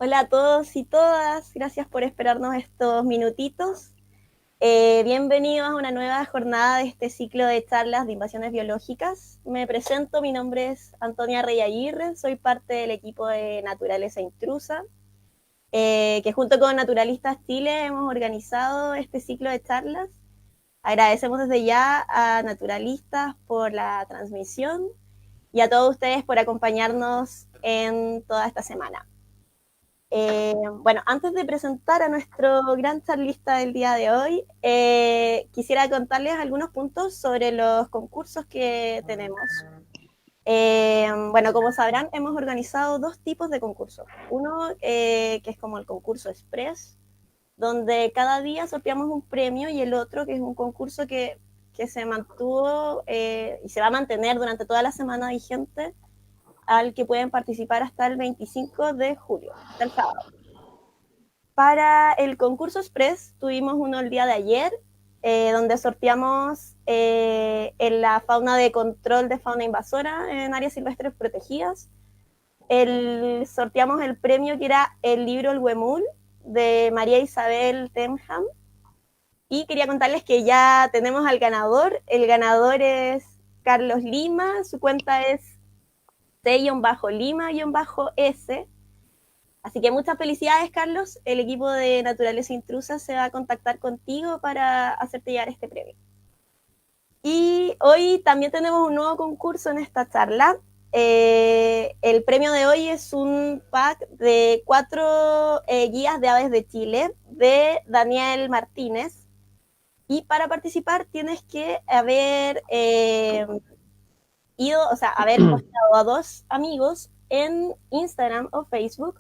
Hola a todos y todas, gracias por esperarnos estos minutitos. Bienvenidos a una nueva jornada de este ciclo de charlas de invasiones biológicas. Me presento, mi nombre es Antonia Rey Aguirre, soy parte del equipo de Naturaleza Intrusa, que junto con Naturalistas Chile hemos organizado este ciclo de charlas. Agradecemos desde ya a Naturalistas por la transmisión y a todos ustedes por acompañarnos en toda esta semana. Bueno, antes de presentar a nuestro gran charlista del día de hoy, quisiera contarles algunos puntos sobre los concursos que tenemos. Bueno, como sabrán, hemos organizado dos tipos de concursos. Uno que es como el concurso Express, donde cada día sorteamos un premio, y el otro que es un concurso que se mantuvo y se va a mantener durante toda la semana vigente, al que pueden participar hasta el 25 de julio, hasta el sábado. Para el concurso Express tuvimos uno el día de ayer, donde sorteamos en la fauna de control de fauna invasora en áreas silvestres protegidas. Sorteamos el premio que era el libro El Huemul de María Isabel Temham. Y quería contarles que ya tenemos al ganador. El ganador es Carlos Lima, su cuenta es T-Lima-S. Así que muchas felicidades, Carlos. El equipo de Naturaleza Intrusa se va a contactar contigo para hacerte llegar este premio. Y hoy también tenemos un nuevo concurso en esta charla. El premio de hoy es un pack de 4 guías de aves de Chile de Daniel Martínez. Y para participar tienes que haber haber posteado a 2 amigos en Instagram o Facebook.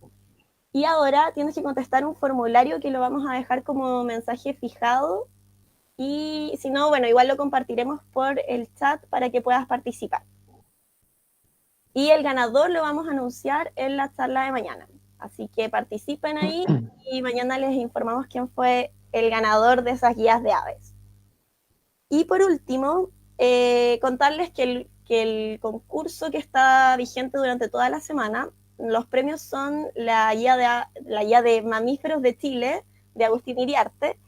Y ahora tienes que contestar un formulario que lo vamos a dejar como mensaje fijado. Y si no, bueno, igual lo compartiremos por el chat para que puedas participar. Y el ganador lo vamos a anunciar en la charla de mañana. Así que participen ahí y mañana les informamos quién fue el ganador de esas guías de aves. Y por último, contarles que el concurso que está vigente durante toda la semana, los premios son la guía de mamíferos de Chile, de Agustín Iriarte,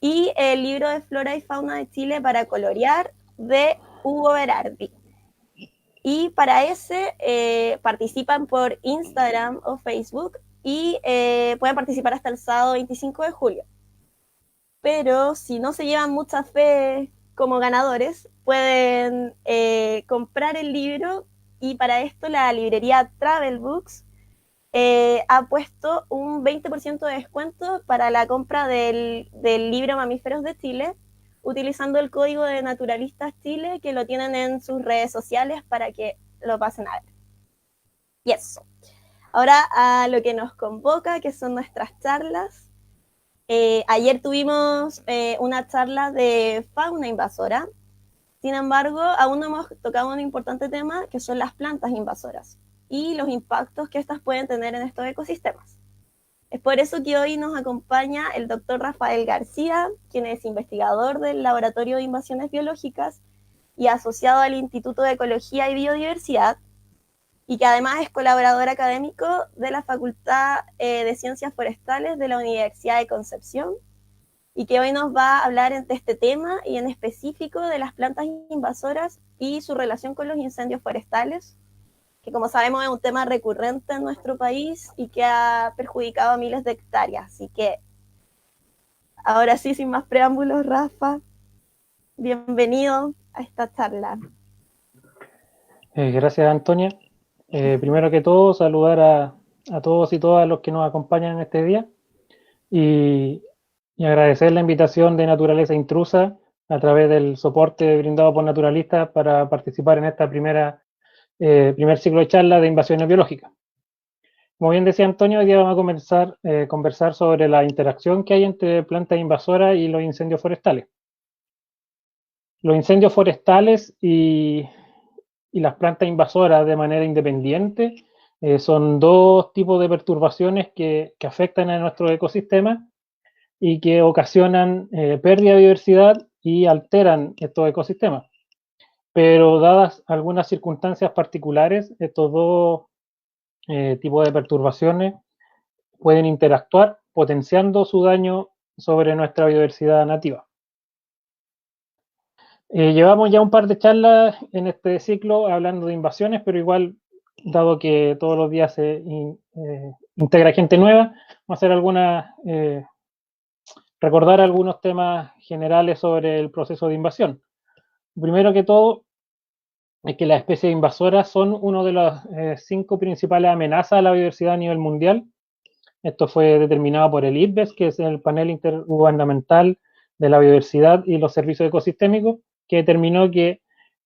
y el libro de Flora y Fauna de Chile para colorear, de Hugo Berardi. Y para ese participan por Instagram o Facebook y pueden participar hasta el sábado 25 de julio. Pero si no se llevan mucha fe como ganadores, pueden comprar el libro, y para esto la librería Travel Books ha puesto un 20% de descuento para la compra del libro Mamíferos de Chile, utilizando el código de Naturalistas Chile, que lo tienen en sus redes sociales para que lo pasen a ver. Y eso. Ahora a lo que nos convoca, que son nuestras charlas. Ayer tuvimos una charla de fauna invasora. Sin embargo, aún no hemos tocado un importante tema, que son las plantas invasoras y los impactos que estas pueden tener en estos ecosistemas. Es por eso que hoy nos acompaña el doctor Rafael García, quien es investigador del Laboratorio de Invasiones Biológicas y asociado al Instituto de Ecología y Biodiversidad, y que además es colaborador académico de la Facultad de Ciencias Forestales de la Universidad de Concepción, y que hoy nos va a hablar de este tema y en específico de las plantas invasoras y su relación con los incendios forestales, que como sabemos es un tema recurrente en nuestro país y que ha perjudicado a miles de hectáreas. Así que ahora sí, sin más preámbulos, Rafa, bienvenido a esta charla. Gracias, Antonia. Primero que todo, saludar a todos y todas los que nos acompañan en este día y, y agradecer la invitación de Naturaleza Intrusa a través del soporte brindado por Naturalistas para participar en esta primer ciclo de charla de invasiones biológicas. Como bien decía Antonio, hoy día vamos a comenzar a conversar sobre la interacción que hay entre plantas invasoras y los incendios forestales. Los incendios forestales y las plantas invasoras de manera independiente son dos tipos de perturbaciones que afectan a nuestro ecosistema y que ocasionan pérdida de biodiversidad y alteran estos ecosistemas. Pero dadas algunas circunstancias particulares, estos dos tipos de perturbaciones pueden interactuar, potenciando su daño sobre nuestra biodiversidad nativa. Llevamos ya un par de charlas en este ciclo hablando de invasiones, pero igual, dado que todos los días se integra gente nueva, vamos a hacer recordar algunos temas generales sobre el proceso de invasión. Primero que todo, es que las especies invasoras son una de las 5 principales amenazas a la biodiversidad a nivel mundial. Esto fue determinado por el IPBES, que es el Panel Intergubernamental de la Biodiversidad y los Servicios Ecosistémicos, que determinó que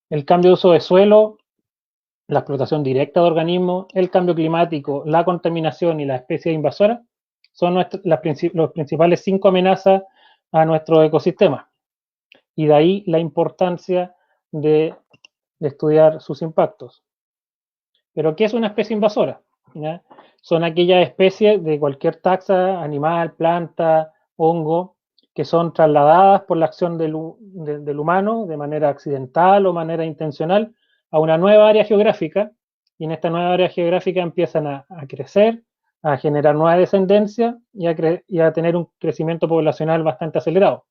el cambio de uso de suelo, la explotación directa de organismos, el cambio climático, la contaminación y las especies invasoras son los principales 5 amenazas a nuestro ecosistema. Y de ahí la importancia de estudiar sus impactos. Pero, ¿qué es una especie invasora? ¿Ya? Son aquellas especies de cualquier taxa, animal, planta, hongo, que son trasladadas por la acción del humano de manera accidental o manera intencional a una nueva área geográfica, y en esta nueva área geográfica empiezan a crecer, a generar nueva descendencia y a tener un crecimiento poblacional bastante acelerado.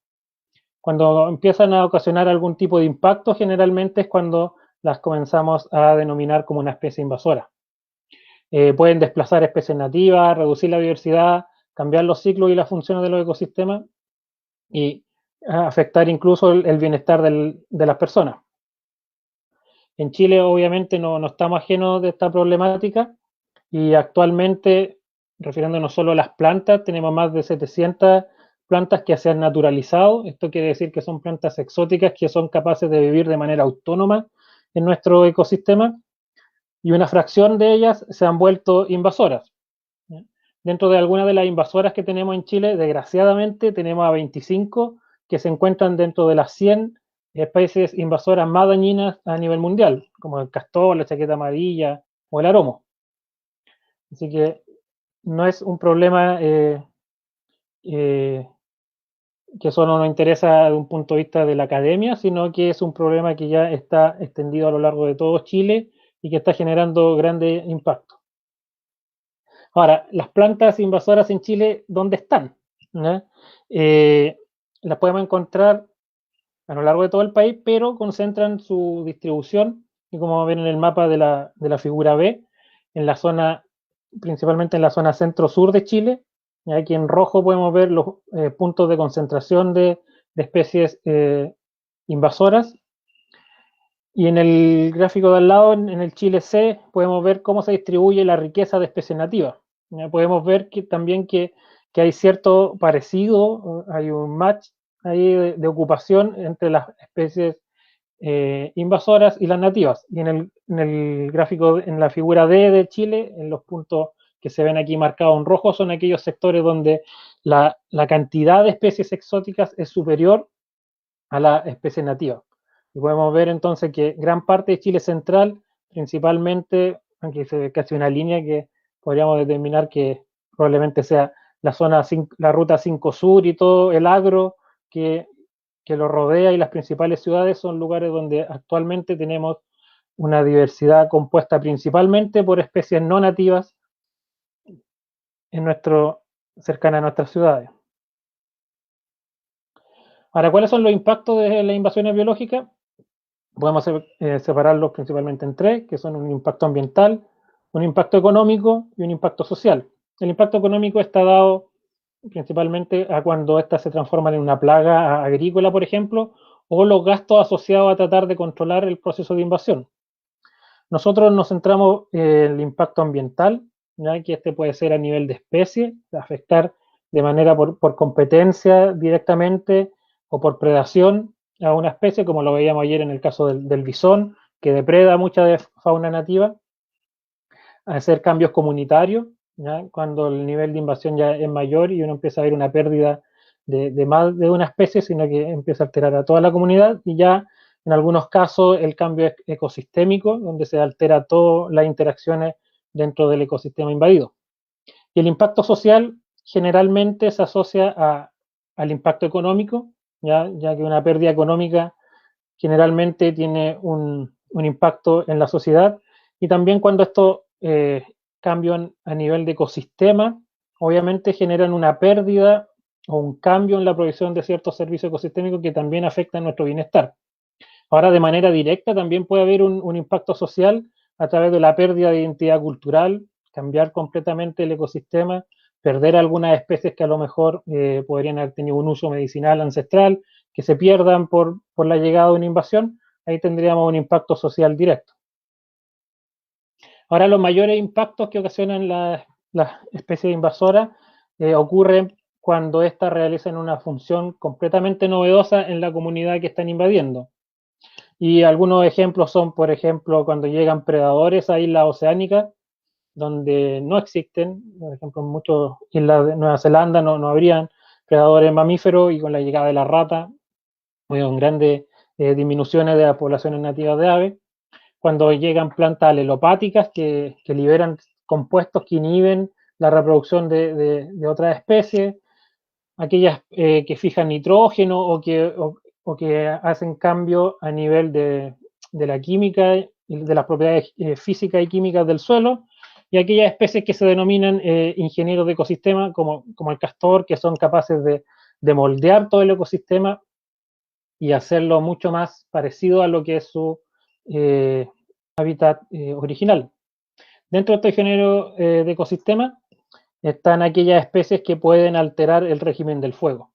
Cuando empiezan a ocasionar algún tipo de impacto, generalmente es cuando las comenzamos a denominar como una especie invasora. Pueden desplazar especies nativas, reducir la biodiversidad, cambiar los ciclos y las funciones de los ecosistemas y afectar incluso el bienestar de las personas. En Chile, obviamente, no estamos ajenos de esta problemática y actualmente, refiriéndonos solo a las plantas, tenemos más de 700 plantas que se han naturalizado. Esto quiere decir que son plantas exóticas que son capaces de vivir de manera autónoma en nuestro ecosistema, y una fracción de ellas se han vuelto invasoras. Dentro de algunas de las invasoras que tenemos en Chile, desgraciadamente, tenemos a 25 que se encuentran dentro de las 100 especies invasoras más dañinas a nivel mundial, como el castor, la chaqueta amarilla o el aromo. Así que no es un problema que solo nos interesa desde un punto de vista de la academia, sino que es un problema que ya está extendido a lo largo de todo Chile y que está generando grandes impactos. Ahora, las plantas invasoras en Chile, ¿dónde están? Las podemos encontrar a lo largo de todo el país, pero concentran su distribución, y como ven en el mapa de la figura B, en la zona, principalmente en la zona centro-sur de Chile. Y aquí en rojo podemos ver los puntos de concentración de especies invasoras. Y en el gráfico de al lado, en el Chile C, podemos ver cómo se distribuye la riqueza de especies nativas. Podemos ver también que hay cierto parecido, hay un match ahí de ocupación entre las especies invasoras y las nativas. Y en el gráfico, en la figura D de Chile, en los puntos que se ven aquí marcados en rojo, son aquellos sectores donde la cantidad de especies exóticas es superior a la especie nativa. Y podemos ver entonces que gran parte de Chile central, principalmente, aquí se ve casi una línea que podríamos determinar que probablemente sea la ruta 5 Sur y todo el agro que lo rodea, y las principales ciudades son lugares donde actualmente tenemos una diversidad compuesta principalmente por especies no nativas cercanas a nuestras ciudades. Ahora, ¿cuáles son los impactos de las invasiones biológicas? Podemos separarlos principalmente en 3, que son un impacto ambiental, un impacto económico y un impacto social. El impacto económico está dado principalmente a cuando éstas se transforman en una plaga agrícola, por ejemplo, o los gastos asociados a tratar de controlar el proceso de invasión. Nosotros nos centramos en el impacto ambiental, ¿ya? Que este puede ser a nivel de especie, afectar de manera por competencia directamente o por predación a una especie, como lo veíamos ayer en el caso del bisón, que depreda mucha de fauna nativa, a hacer cambios comunitarios, ¿ya? Cuando el nivel de invasión ya es mayor y uno empieza a ver una pérdida de más de una especie, sino que empieza a alterar a toda la comunidad, y ya en algunos casos el cambio ecosistémico, donde se altera todas las interacciones dentro del ecosistema invadido. Y el impacto social generalmente se asocia al impacto económico, ya que una pérdida económica generalmente tiene un impacto en la sociedad, y también cuando esto cambian a nivel de ecosistema, obviamente generan una pérdida o un cambio en la provisión de ciertos servicios ecosistémicos que también afectan nuestro bienestar. Ahora, de manera directa, también puede haber un impacto social a través de la pérdida de identidad cultural, cambiar completamente el ecosistema, perder algunas especies que a lo mejor podrían haber tenido un uso medicinal ancestral, que se pierdan por la llegada de una invasión, ahí tendríamos un impacto social directo. Ahora, los mayores impactos que ocasionan las especies invasoras ocurren cuando éstas realizan una función completamente novedosa en la comunidad que están invadiendo. Y algunos ejemplos son, por ejemplo, cuando llegan predadores a islas oceánicas, donde no existen, por ejemplo, en muchas islas de Nueva Zelanda no habrían predadores mamíferos, y con la llegada de la rata, con grandes disminuciones de las poblaciones nativas de aves. Cuando llegan plantas alelopáticas que liberan compuestos que inhiben la reproducción de otras especies, aquellas que fijan nitrógeno o que hacen cambio a nivel de la química, de las propiedades físicas y químicas del suelo, y aquellas especies que se denominan ingenieros de ecosistema, como el castor, que son capaces de moldear todo el ecosistema y hacerlo mucho más parecido a lo que es su hábitat original. Dentro de este género de ecosistema están aquellas especies que pueden alterar el régimen del fuego.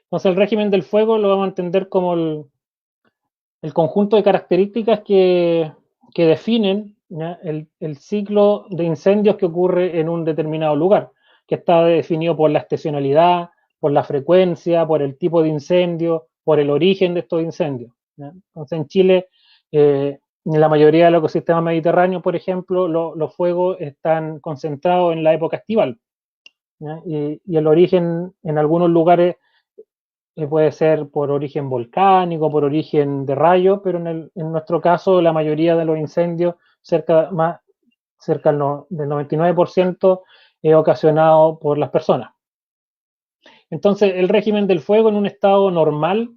Entonces, el régimen del fuego lo vamos a entender como el conjunto de características que definen el ciclo de incendios que ocurre en un determinado lugar, que está definido por la estacionalidad, por la frecuencia, por el tipo de incendio, por el origen de estos incendios. Entonces, en Chile, en la mayoría de los ecosistemas mediterráneos, por ejemplo, los fuegos están concentrados en la época estival. Y el origen en algunos lugares puede ser por origen volcánico, por origen de rayo, pero en nuestro caso la mayoría de los incendios, cerca del 99%, es ocasionado por las personas. Entonces, el régimen del fuego en un estado normal,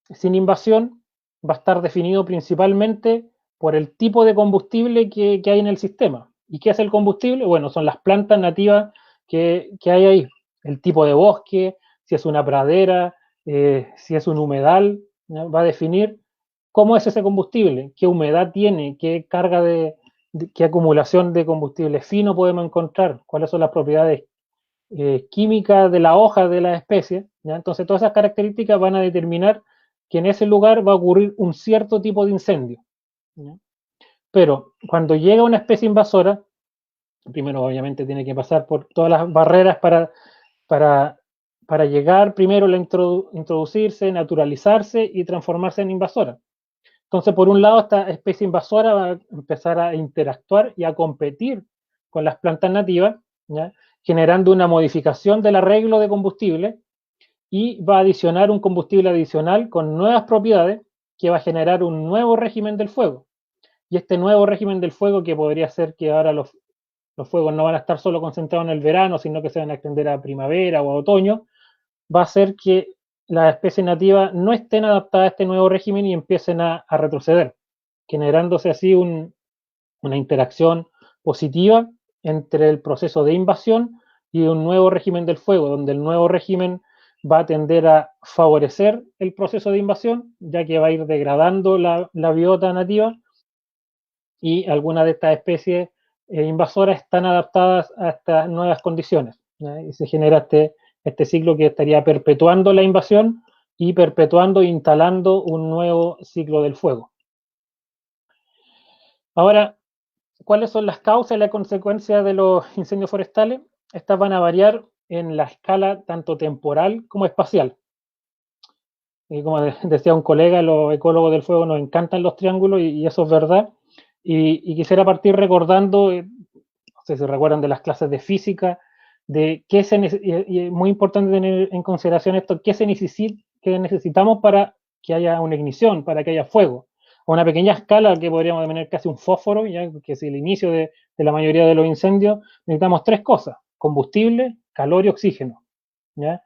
sin invasión, va a estar definido principalmente por el tipo de combustible que hay en el sistema. ¿Y qué es el combustible? Bueno, son las plantas nativas que hay ahí, el tipo de bosque, si es una pradera, si es un humedal, ¿no? Va a definir cómo es ese combustible, qué humedad tiene, qué carga qué acumulación de combustible fino podemos encontrar, cuáles son las propiedades químicas de la hoja de la especie. ¿Ya? Entonces, todas esas características van a determinar que en ese lugar va a ocurrir un cierto tipo de incendio. ¿Ya? Pero cuando llega una especie invasora, primero obviamente tiene que pasar por todas las barreras para llegar, primero introducirse, naturalizarse y transformarse en invasora. Entonces, por un lado, esta especie invasora va a empezar a interactuar y a competir con las plantas nativas, ¿ya? Generando una modificación del arreglo de combustible, y va a adicionar un combustible adicional con nuevas propiedades que va a generar un nuevo régimen del fuego. Y este nuevo régimen del fuego, que podría ser que ahora los fuegos no van a estar solo concentrados en el verano, sino que se van a extender a primavera o a otoño, va a hacer que las especies nativas no estén adaptadas a este nuevo régimen y empiecen a retroceder, generándose así una interacción positiva entre el proceso de invasión y un nuevo régimen del fuego, donde el nuevo régimen va a tender a favorecer el proceso de invasión, ya que va a ir degradando la biota nativa, y algunas de estas especies invasoras están adaptadas a estas nuevas condiciones, ¿ya? Y se genera este ciclo que estaría perpetuando la invasión y perpetuando e instalando un nuevo ciclo del fuego. Ahora, ¿cuáles son las causas y las consecuencias de los incendios forestales? Estas van a variar en la escala tanto temporal como espacial. Y como decía un colega, los ecólogos del fuego nos encantan los triángulos, y eso es verdad. Y quisiera partir recordando, no sé si recuerdan de las clases de física, de qué y es muy importante tener en consideración esto, qué necesitamos para que haya una ignición, para que haya fuego. A una pequeña escala, que podríamos tener casi un fósforo, ya que es el inicio de la mayoría de los incendios, necesitamos tres cosas: combustible, calor y oxígeno. ¿Ya?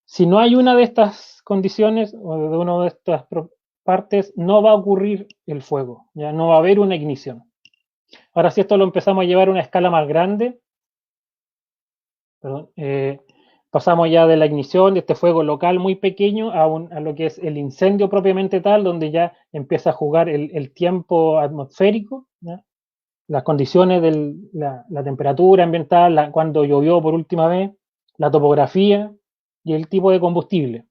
Si no hay una de estas condiciones o de una de estas partes, no va a ocurrir el fuego, ya no va a haber una ignición. Ahora, si esto lo empezamos a llevar a una escala más grande, perdón, pasamos ya de la ignición de este fuego local muy pequeño a lo que es el incendio propiamente tal, donde ya empieza a jugar el tiempo atmosférico, ¿ya? Las condiciones de la temperatura ambiental, cuando llovió por última vez, la topografía y el tipo de combustible.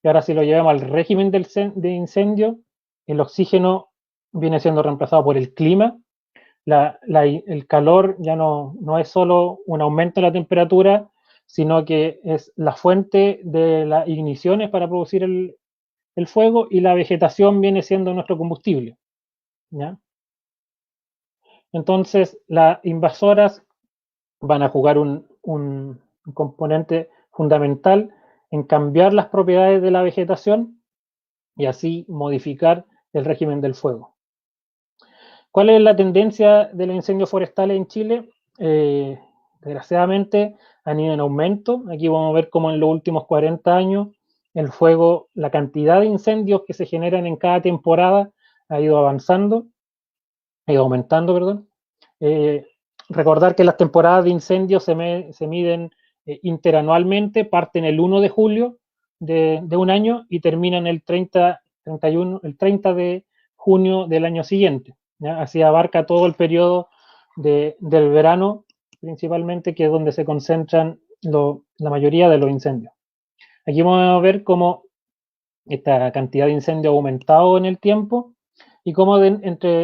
Y ahora si lo llevamos al régimen de incendio, el oxígeno viene siendo reemplazado por el clima. El calor ya no es solo un aumento de la temperatura, sino que es la fuente de las igniciones para producir el fuego, y la vegetación viene siendo nuestro combustible, ¿ya? Entonces, las invasoras van a jugar un componente fundamental en cambiar las propiedades de la vegetación y así modificar el régimen del fuego. ¿Cuál es la tendencia de los incendios forestales en Chile? Desgraciadamente han ido en aumento. Aquí vamos a ver cómo en los últimos 40 años el fuego, la cantidad de incendios que se generan en cada temporada ha ido avanzando, ha ido aumentando, perdón. Recordar que las temporadas de incendios se miden interanualmente, parten el 1 de julio de un año y terminan el 30 de junio del año siguiente, ¿ya? Así abarca todo el periodo del verano, principalmente, que es donde se concentran la mayoría de los incendios. Aquí vamos a ver cómo esta cantidad de incendios ha aumentado en el tiempo y cómo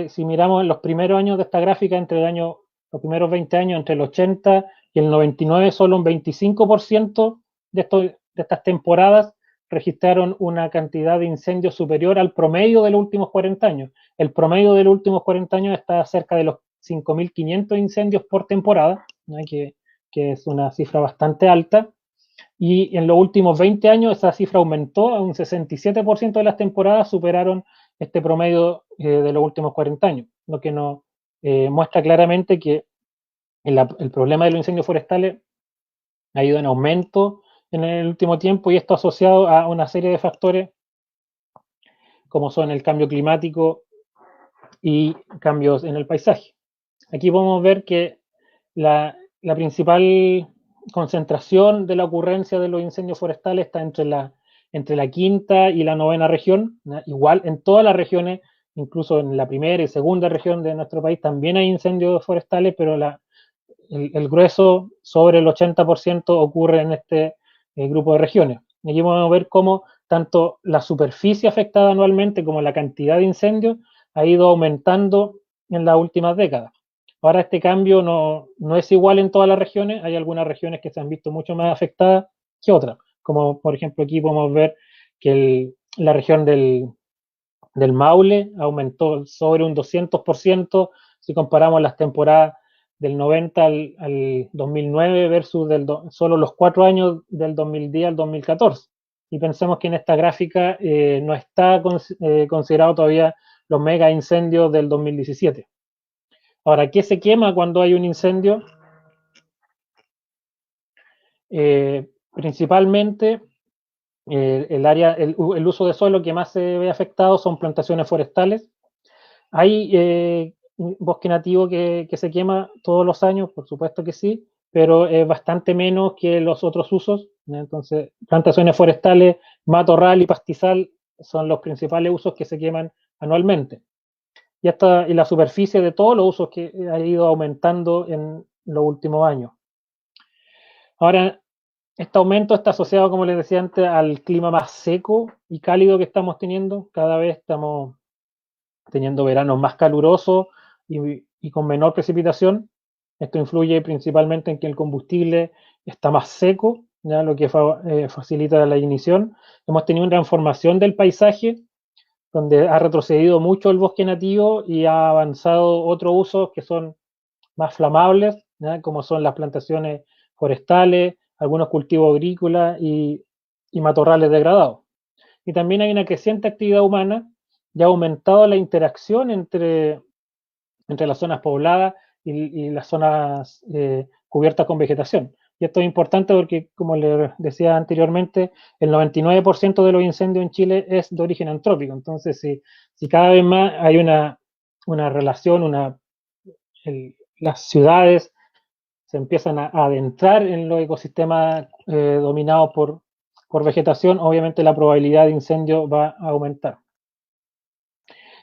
si miramos los primeros años de esta gráfica, los primeros 20 años, entre el 80 y el 99, solo un 25% de estas temporadas registraron una cantidad de incendios superior al promedio de los últimos 40 años. El promedio de los últimos 40 años está cerca de los 5.500 incendios por temporada, ¿no? que es una cifra bastante alta. Y en los últimos 20 años esa cifra aumentó a un 67% de las temporadas superaron este promedio de los últimos 40 años, lo que nos muestra claramente que el problema de los incendios forestales ha ido en aumento en el último tiempo, y esto asociado a una serie de factores como son el cambio climático y cambios en el paisaje. Aquí podemos ver que la principal concentración de la ocurrencia de los incendios forestales está entre la quinta y la novena región, ¿no? Igual en todas las regiones, incluso en la primera y segunda región de nuestro país también hay incendios forestales, pero el grueso, sobre el 80%, ocurre en este grupo de regiones. Y aquí vamos a ver cómo tanto la superficie afectada anualmente como la cantidad de incendios ha ido aumentando en las últimas décadas. Ahora este cambio no es igual en todas las regiones, hay algunas regiones que se han visto mucho más afectadas que otras, como por ejemplo aquí podemos ver que la región del Maule aumentó sobre un 200% si comparamos las temporadas del 90 al 2009 versus solo los 4 años del 2010 al 2014. Y pensemos que en esta gráfica no está considerado todavía los mega incendios del 2017. Ahora, ¿qué se quema cuando hay un incendio? Principalmente el uso de suelo que más se ve afectado son plantaciones forestales. Hay bosque nativo que se quema todos los años, por supuesto que sí, pero es bastante menos que los otros usos, ¿no? Entonces, plantaciones forestales, matorral y pastizal son los principales usos que se queman anualmente. Y la superficie de todos los usos que ha ido aumentando en los últimos años. Ahora, este aumento está asociado, como les decía antes, al clima más seco y cálido que estamos teniendo. Cada vez estamos teniendo veranos más calurosos y con menor precipitación. Esto influye principalmente en que el combustible está más seco, ¿ya? Lo que facilita la ignición. Hemos tenido una transformación del paisaje, donde ha retrocedido mucho el bosque nativo y ha avanzado otros usos que son más flamables, ¿ya? Como son las plantaciones forestales, algunos cultivos agrícolas y matorrales degradados. Y también hay una creciente actividad humana y ha aumentado la interacción entre las zonas pobladas y las zonas cubiertas con vegetación. Y esto es importante porque, como les decía anteriormente, el 99% de los incendios en Chile es de origen antrópico. Entonces, si cada vez más hay una relación, las ciudades se empiezan a adentrar en los ecosistemas dominados por vegetación, obviamente la probabilidad de incendio va a aumentar.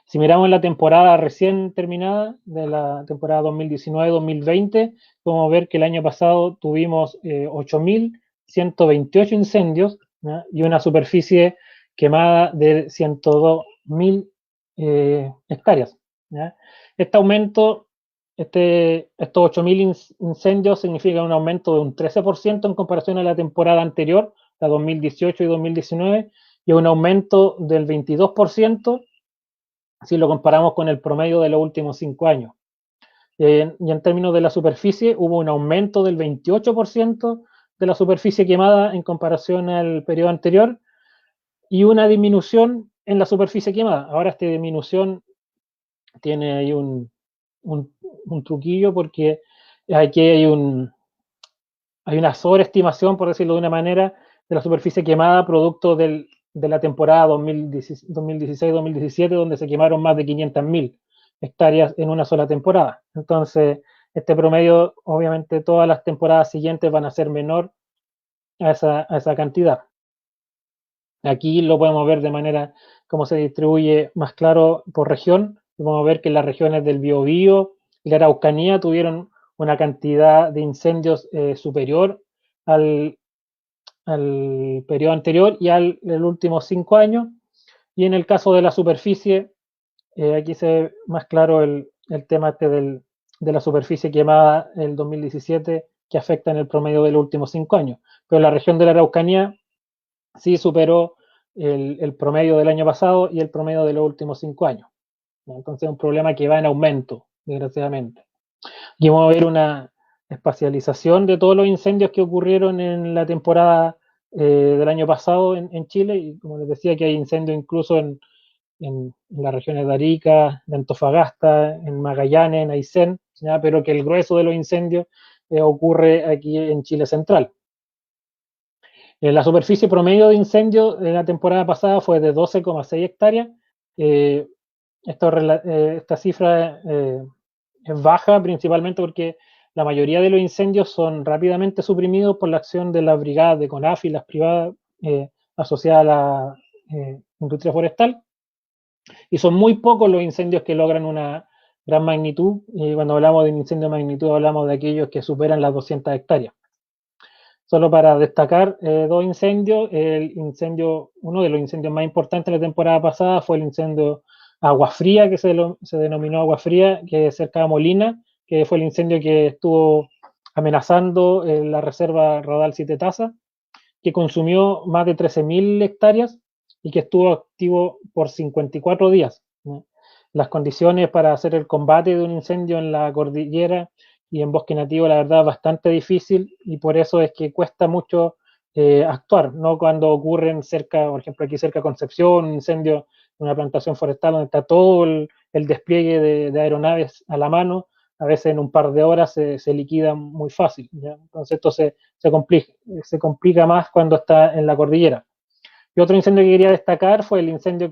Si miramos la temporada recién terminada, de la temporada 2019-2020, podemos ver que el año pasado tuvimos 8.128 incendios, ¿no? Y una superficie quemada de 102.000 hectáreas, ¿no? Este aumento, estos 8.000 incendios significan un aumento de un 13% en comparación a la temporada anterior, la 2018 y 2019, y un aumento del 22% si lo comparamos con el promedio de los últimos 5 años. Y en términos de la superficie, hubo un aumento del 28% de la superficie quemada en comparación al periodo anterior y una disminución en la superficie quemada. Ahora esta disminución tiene ahí un truquillo porque aquí hay una sobreestimación, por decirlo de una manera, de la superficie quemada producto de la temporada 2016-2017, donde se quemaron más de 500.000 hectáreas en una sola temporada. Entonces, este promedio, obviamente, todas las temporadas siguientes van a ser menor a esa cantidad. Aquí lo podemos ver de manera como se distribuye más claro por región. Podemos ver que las regiones del Biobío y la Araucanía tuvieron una cantidad de incendios superior al periodo anterior y al último 5 años. Y en el caso de la superficie, aquí se ve más claro el tema de la superficie quemada en el 2017 que afecta en el promedio de los últimos 5 años. Pero la región de la Araucanía sí superó el promedio del año pasado y el promedio de los últimos 5 años. Entonces es un problema que va en aumento, desgraciadamente. Aquí vamos a ver una espacialización de todos los incendios que ocurrieron en la temporada del año pasado en Chile, y como les decía que hay incendios incluso en las regiones de Arica, de Antofagasta, en Magallanes, en Aysén, ¿ya? Pero que el grueso de los incendios ocurre aquí en Chile central. La superficie promedio de incendio en la temporada pasada fue de 12,6 hectáreas. Esta cifra es baja principalmente porque la mayoría de los incendios son rápidamente suprimidos por la acción de las brigadas de CONAF y las privadas asociadas a la industria forestal, y son muy pocos los incendios que logran una gran magnitud, y cuando hablamos de un incendio de magnitud hablamos de aquellos que superan las 200 hectáreas. Solo para destacar dos incendios, uno de los incendios más importantes de la temporada pasada fue el incendio Agua Fría, que se denominó Agua Fría, que es cerca de Molina, que fue el incendio que estuvo amenazando la reserva Raudal Siete Tazas, que consumió más de 13.000 hectáreas y que estuvo activo por 54 días, ¿no? Las condiciones para hacer el combate de un incendio en la cordillera y en bosque nativo, la verdad, bastante difícil, y por eso es que cuesta mucho actuar, ¿no? Cuando ocurren cerca, por ejemplo, aquí cerca de Concepción, un incendio en una plantación forestal donde está todo el despliegue de aeronaves a la mano, a veces en un par de horas se liquida muy fácil, ¿ya? Entonces esto se complica más cuando está en la cordillera. Y otro incendio que quería destacar fue el incendio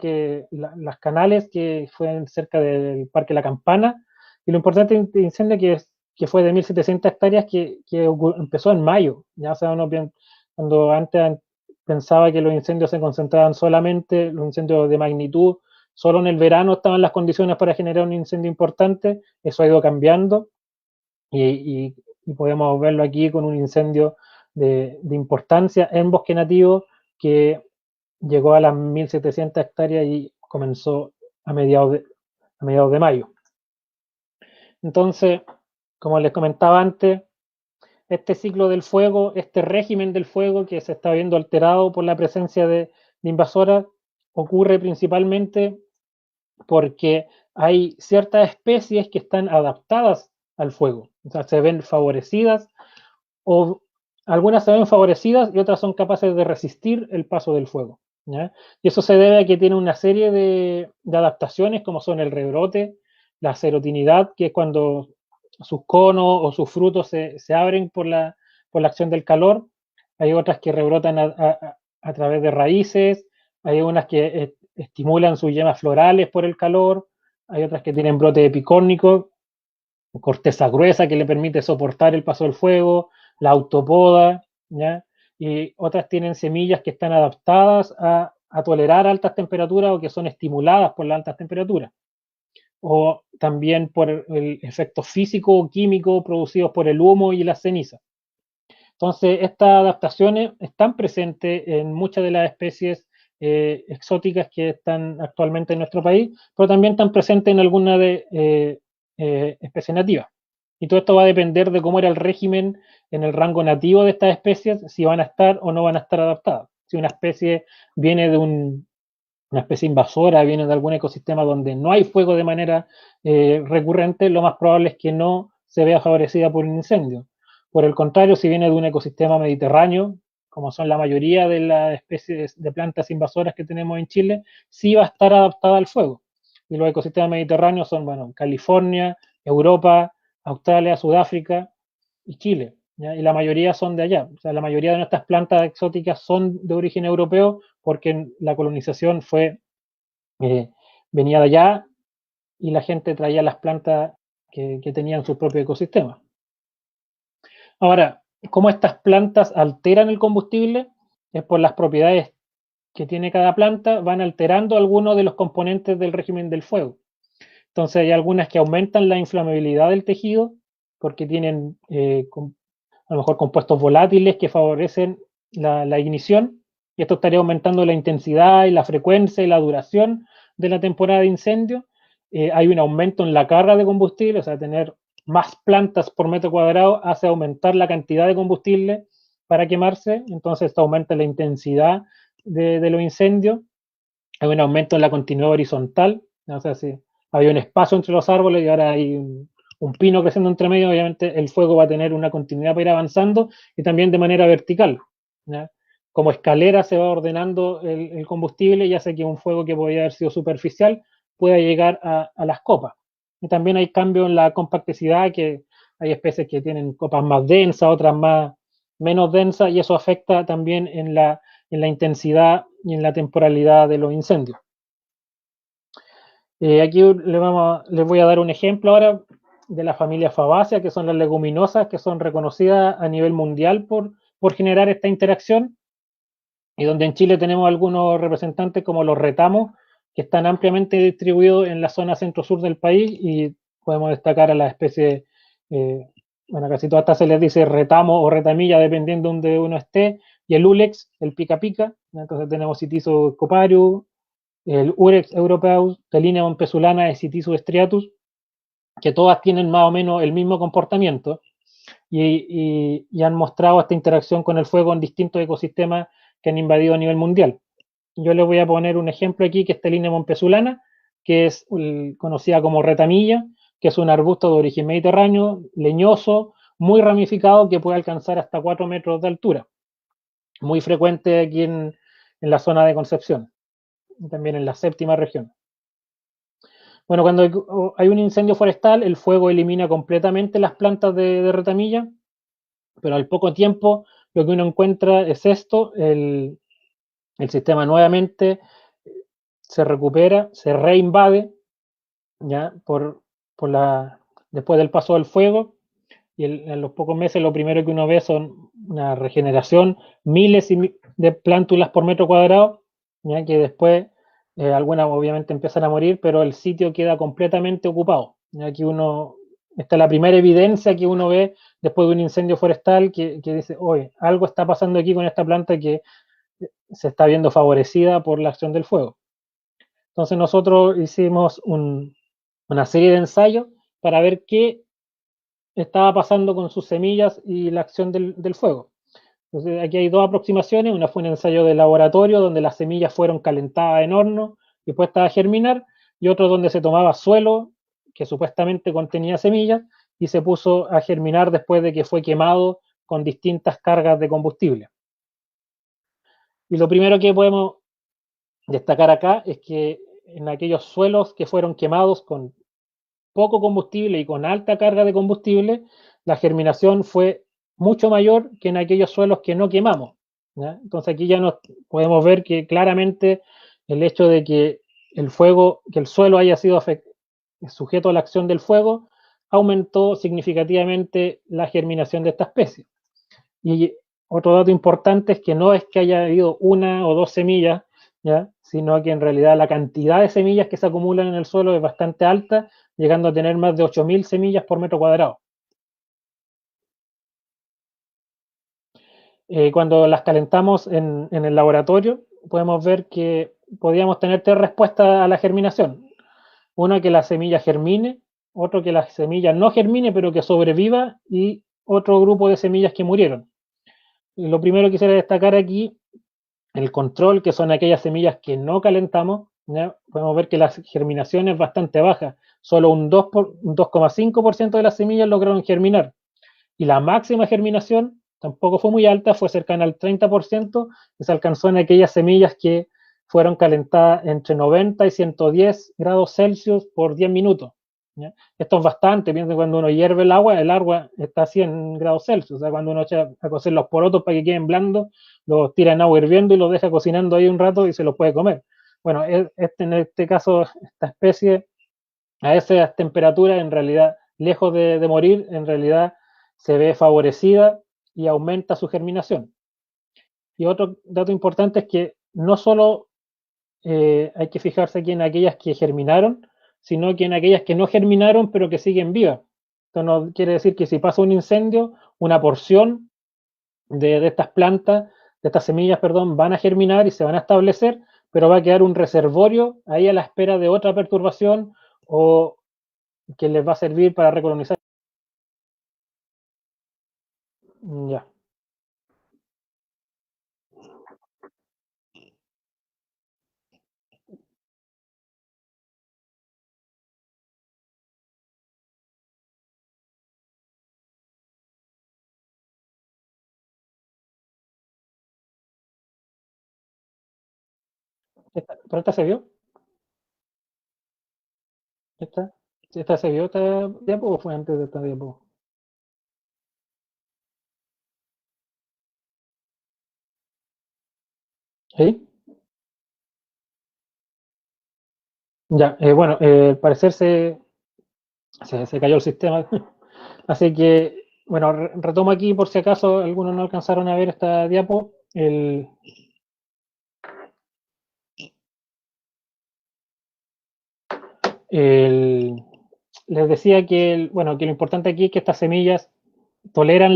las Canales, que fue cerca del Parque La Campana, y lo importante de este incendio que fue de 1.700 hectáreas que empezó en mayo. Ya, o sea, cuando antes pensaba que los incendios se concentraban solamente, los incendios de magnitud, solo en el verano estaban las condiciones para generar un incendio importante, eso ha ido cambiando, y podemos verlo aquí con un incendio de importancia en bosque nativo que llegó a las 1.700 hectáreas y comenzó a mediados de mayo. Entonces, como les comentaba antes, este ciclo del fuego, este régimen del fuego que se está viendo alterado por la presencia de invasoras, ocurre principalmente porque hay ciertas especies que están adaptadas al fuego, o sea, se ven favorecidas, o algunas se ven favorecidas y otras son capaces de resistir el paso del fuego, ¿ya? Y eso se debe a que tiene una serie de adaptaciones, como son el rebrote, la serotinidad, que es cuando sus conos o sus frutos se abren por la acción del calor. Hay otras que rebrotan a través de raíces, hay unas que estimulan sus yemas florales por el calor, hay otras que tienen brote epicórnico, corteza gruesa que le permite soportar el paso del fuego, la autopoda, ¿ya? Y otras tienen semillas que están adaptadas a tolerar altas temperaturas o que son estimuladas por las altas temperaturas, o también por el efecto físico o químico producidos por el humo y la ceniza. Entonces, estas adaptaciones están presentes en muchas de las especies exóticas que están actualmente en nuestro país, pero también están presentes en algunas de especies nativas. Y todo esto va a depender de cómo era el régimen en el rango nativo de estas especies, si van a estar o no van a estar adaptadas. Si una especie viene de una especie invasora, viene de algún ecosistema donde no hay fuego de manera recurrente, lo más probable es que no se vea favorecida por un incendio. Por el contrario, si viene de un ecosistema mediterráneo, como son la mayoría de las especies de plantas invasoras que tenemos en Chile, sí va a estar adaptada al fuego. Y los ecosistemas mediterráneos son, bueno, California, Europa, Australia, Sudáfrica y Chile. ¿Ya? Y la mayoría son de allá. O sea, la mayoría de nuestras plantas exóticas son de origen europeo porque la colonización venía de allá y la gente traía las plantas que tenían su propio ecosistema. Ahora, ¿cómo estas plantas alteran el combustible? Es por las propiedades que tiene cada planta, van alterando algunos de los componentes del régimen del fuego. Entonces hay algunas que aumentan la inflamabilidad del tejido porque tienen a lo mejor compuestos volátiles que favorecen la ignición, y esto estaría aumentando la intensidad y la frecuencia y la duración de la temporada de incendio. Hay un aumento en la carga de combustible, o sea, tener más plantas por metro cuadrado hace aumentar la cantidad de combustible para quemarse, entonces esto aumenta la intensidad de los incendios. Hay un aumento en la continuidad horizontal, o sea, si había un espacio entre los árboles y ahora hay un pino creciendo entre medio, obviamente el fuego va a tener una continuidad para ir avanzando y también de manera vertical. ¿Ya? Como escalera se va ordenando el combustible y hace que un fuego que podría haber sido superficial pueda llegar a las copas. Y también hay cambio en la compacticidad, que hay especies que tienen copas más densas, otras menos densas, y eso afecta también en la intensidad y en la temporalidad de los incendios. Aquí les voy a dar un ejemplo ahora de la familia Fabaceae, que son las leguminosas que son reconocidas a nivel mundial por generar esta interacción, y donde en Chile tenemos algunos representantes como los retamos, que están ampliamente distribuidos en la zona centro-sur del país, y podemos destacar a las especies, bueno, casi todas estas se les dice retamo o retamilla, dependiendo de donde uno esté, y el ulex, el pica pica, entonces tenemos Citizo coparius, el Urex europeus, Telinebon pesulana y Citizo striatus, que todas tienen más o menos el mismo comportamiento y han mostrado esta interacción con el fuego en distintos ecosistemas que han invadido a nivel mundial. Yo les voy a poner un ejemplo aquí, que es Telinebon pesulana, que es conocida como retamilla, que es un arbusto de origen mediterráneo, leñoso, muy ramificado, que puede alcanzar hasta 4 metros de altura. Muy frecuente aquí en la zona de Concepción, y también en la séptima región. Bueno, cuando hay un incendio forestal, el fuego elimina completamente las plantas de retamilla, pero al poco tiempo lo que uno encuentra es esto, el sistema nuevamente se recupera, se reinvade, ¿ya? Después del paso del fuego, y en los pocos meses lo primero que uno ve son una regeneración, miles de plántulas por metro cuadrado, ¿ya? Que después algunas obviamente empiezan a morir, pero el sitio queda completamente ocupado. Aquí esta es la primera evidencia que uno ve después de un incendio forestal que dice, oye, algo está pasando aquí con esta planta que se está viendo favorecida por la acción del fuego. Entonces nosotros hicimos una serie de ensayos para ver qué estaba pasando con sus semillas y la acción del fuego. Entonces, aquí hay dos aproximaciones. Una fue un ensayo de laboratorio donde las semillas fueron calentadas en horno y puestas a germinar, y otro donde se tomaba suelo que supuestamente contenía semillas y se puso a germinar después de que fue quemado con distintas cargas de combustible. Y lo primero que podemos destacar acá es que en aquellos suelos que fueron quemados con poco combustible y con alta carga de combustible, la germinación fue mucho mayor que en aquellos suelos que no quemamos. ¿Ya? Entonces aquí ya nos podemos ver que claramente el hecho de que el suelo haya sido sujeto a la acción del fuego aumentó significativamente la germinación de esta especie. Y otro dato importante es que no es que haya habido una o dos semillas, ¿ya? Sino que en realidad la cantidad de semillas que se acumulan en el suelo es bastante alta, llegando a tener más de 8.000 semillas por metro cuadrado. Cuando las calentamos en el laboratorio, podemos ver que podríamos tener tres respuestas a la germinación. Una, que la semilla germine; otro, que la semilla no germine pero que sobreviva; y otro grupo de semillas que murieron. Y lo primero que quisiera destacar aquí, el control, que son aquellas semillas que no calentamos, ¿ya? Podemos ver que la germinación es bastante baja. Solo un 2,5% de las semillas lograron germinar. Y la máxima germinación tampoco fue muy alta, fue cercana al 30%, que se alcanzó en aquellas semillas que fueron calentadas entre 90 y 110 grados Celsius por 10 minutos. ¿Ya? Esto es bastante. Piensen, cuando uno hierve el agua está a 100 grados Celsius. O sea, cuando uno echa a cocer los porotos para que queden blandos, los tira en agua hirviendo y los deja cocinando ahí un rato y se los puede comer. Bueno, en este caso, esta especie, a esas temperaturas, en realidad, lejos de morir, en realidad se ve favorecida y aumenta su germinación. Y otro dato importante es que no solo hay que fijarse aquí en aquellas que germinaron, sino que en aquellas que no germinaron pero que siguen vivas. Esto no quiere decir que si pasa un incendio, una porción de estas plantas, de estas semillas, perdón, van a germinar y se van a establecer, pero va a quedar un reservorio ahí a la espera de otra perturbación o que les va a servir para recolonizar. Ya. ¿Pero esta se vio? ¿Esta? ¿Esta se vio esta diapo o fue antes de esta diapo? ¿Sí? Ya, bueno, al parecer se cayó el sistema. Así que, bueno, retomo aquí por si acaso algunos no alcanzaron a ver esta diapo. El- Les decía que, bueno, que lo importante aquí es que estas semillas toleran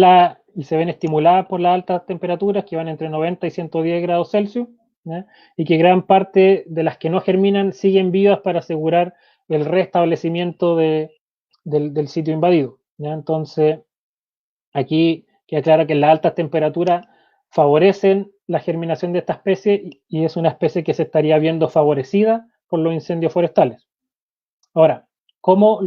y se ven estimuladas por las altas temperaturas que van entre 90 y 110 grados Celsius, ¿ya? Y que gran parte de las que no germinan siguen vivas para asegurar el restablecimiento del sitio invadido, ¿ya? Entonces, aquí queda claro que las altas temperaturas favorecen la germinación de esta especie y es una especie que se estaría viendo favorecida por los incendios forestales. Ahora, ¿cómo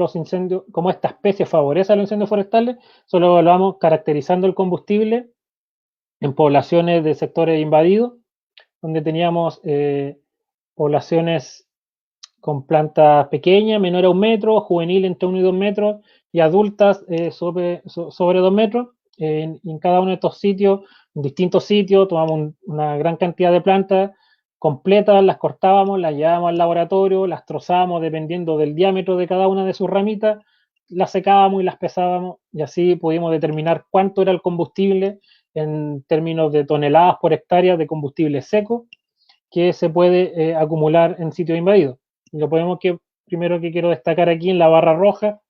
esta especie favorece a los incendios forestales? Solo lo evaluamos caracterizando el combustible en poblaciones de sectores invadidos, donde teníamos poblaciones con plantas pequeñas, menor a 1 metro, juvenil entre 1 y 2 metros, y adultas sobre 2 metros. En cada uno de estos sitios, en distintos sitios, tomamos una gran cantidad de plantas completas, las cortábamos, las llevábamos al laboratorio, las trozábamos dependiendo del diámetro de cada una de sus ramitas, las secábamos y las pesábamos, y así pudimos determinar cuánto era el combustible en términos de toneladas por hectárea de combustible seco que se puede acumular en sitios invadidos. Y lo podemos primero que quiero destacar aquí en la barra roja,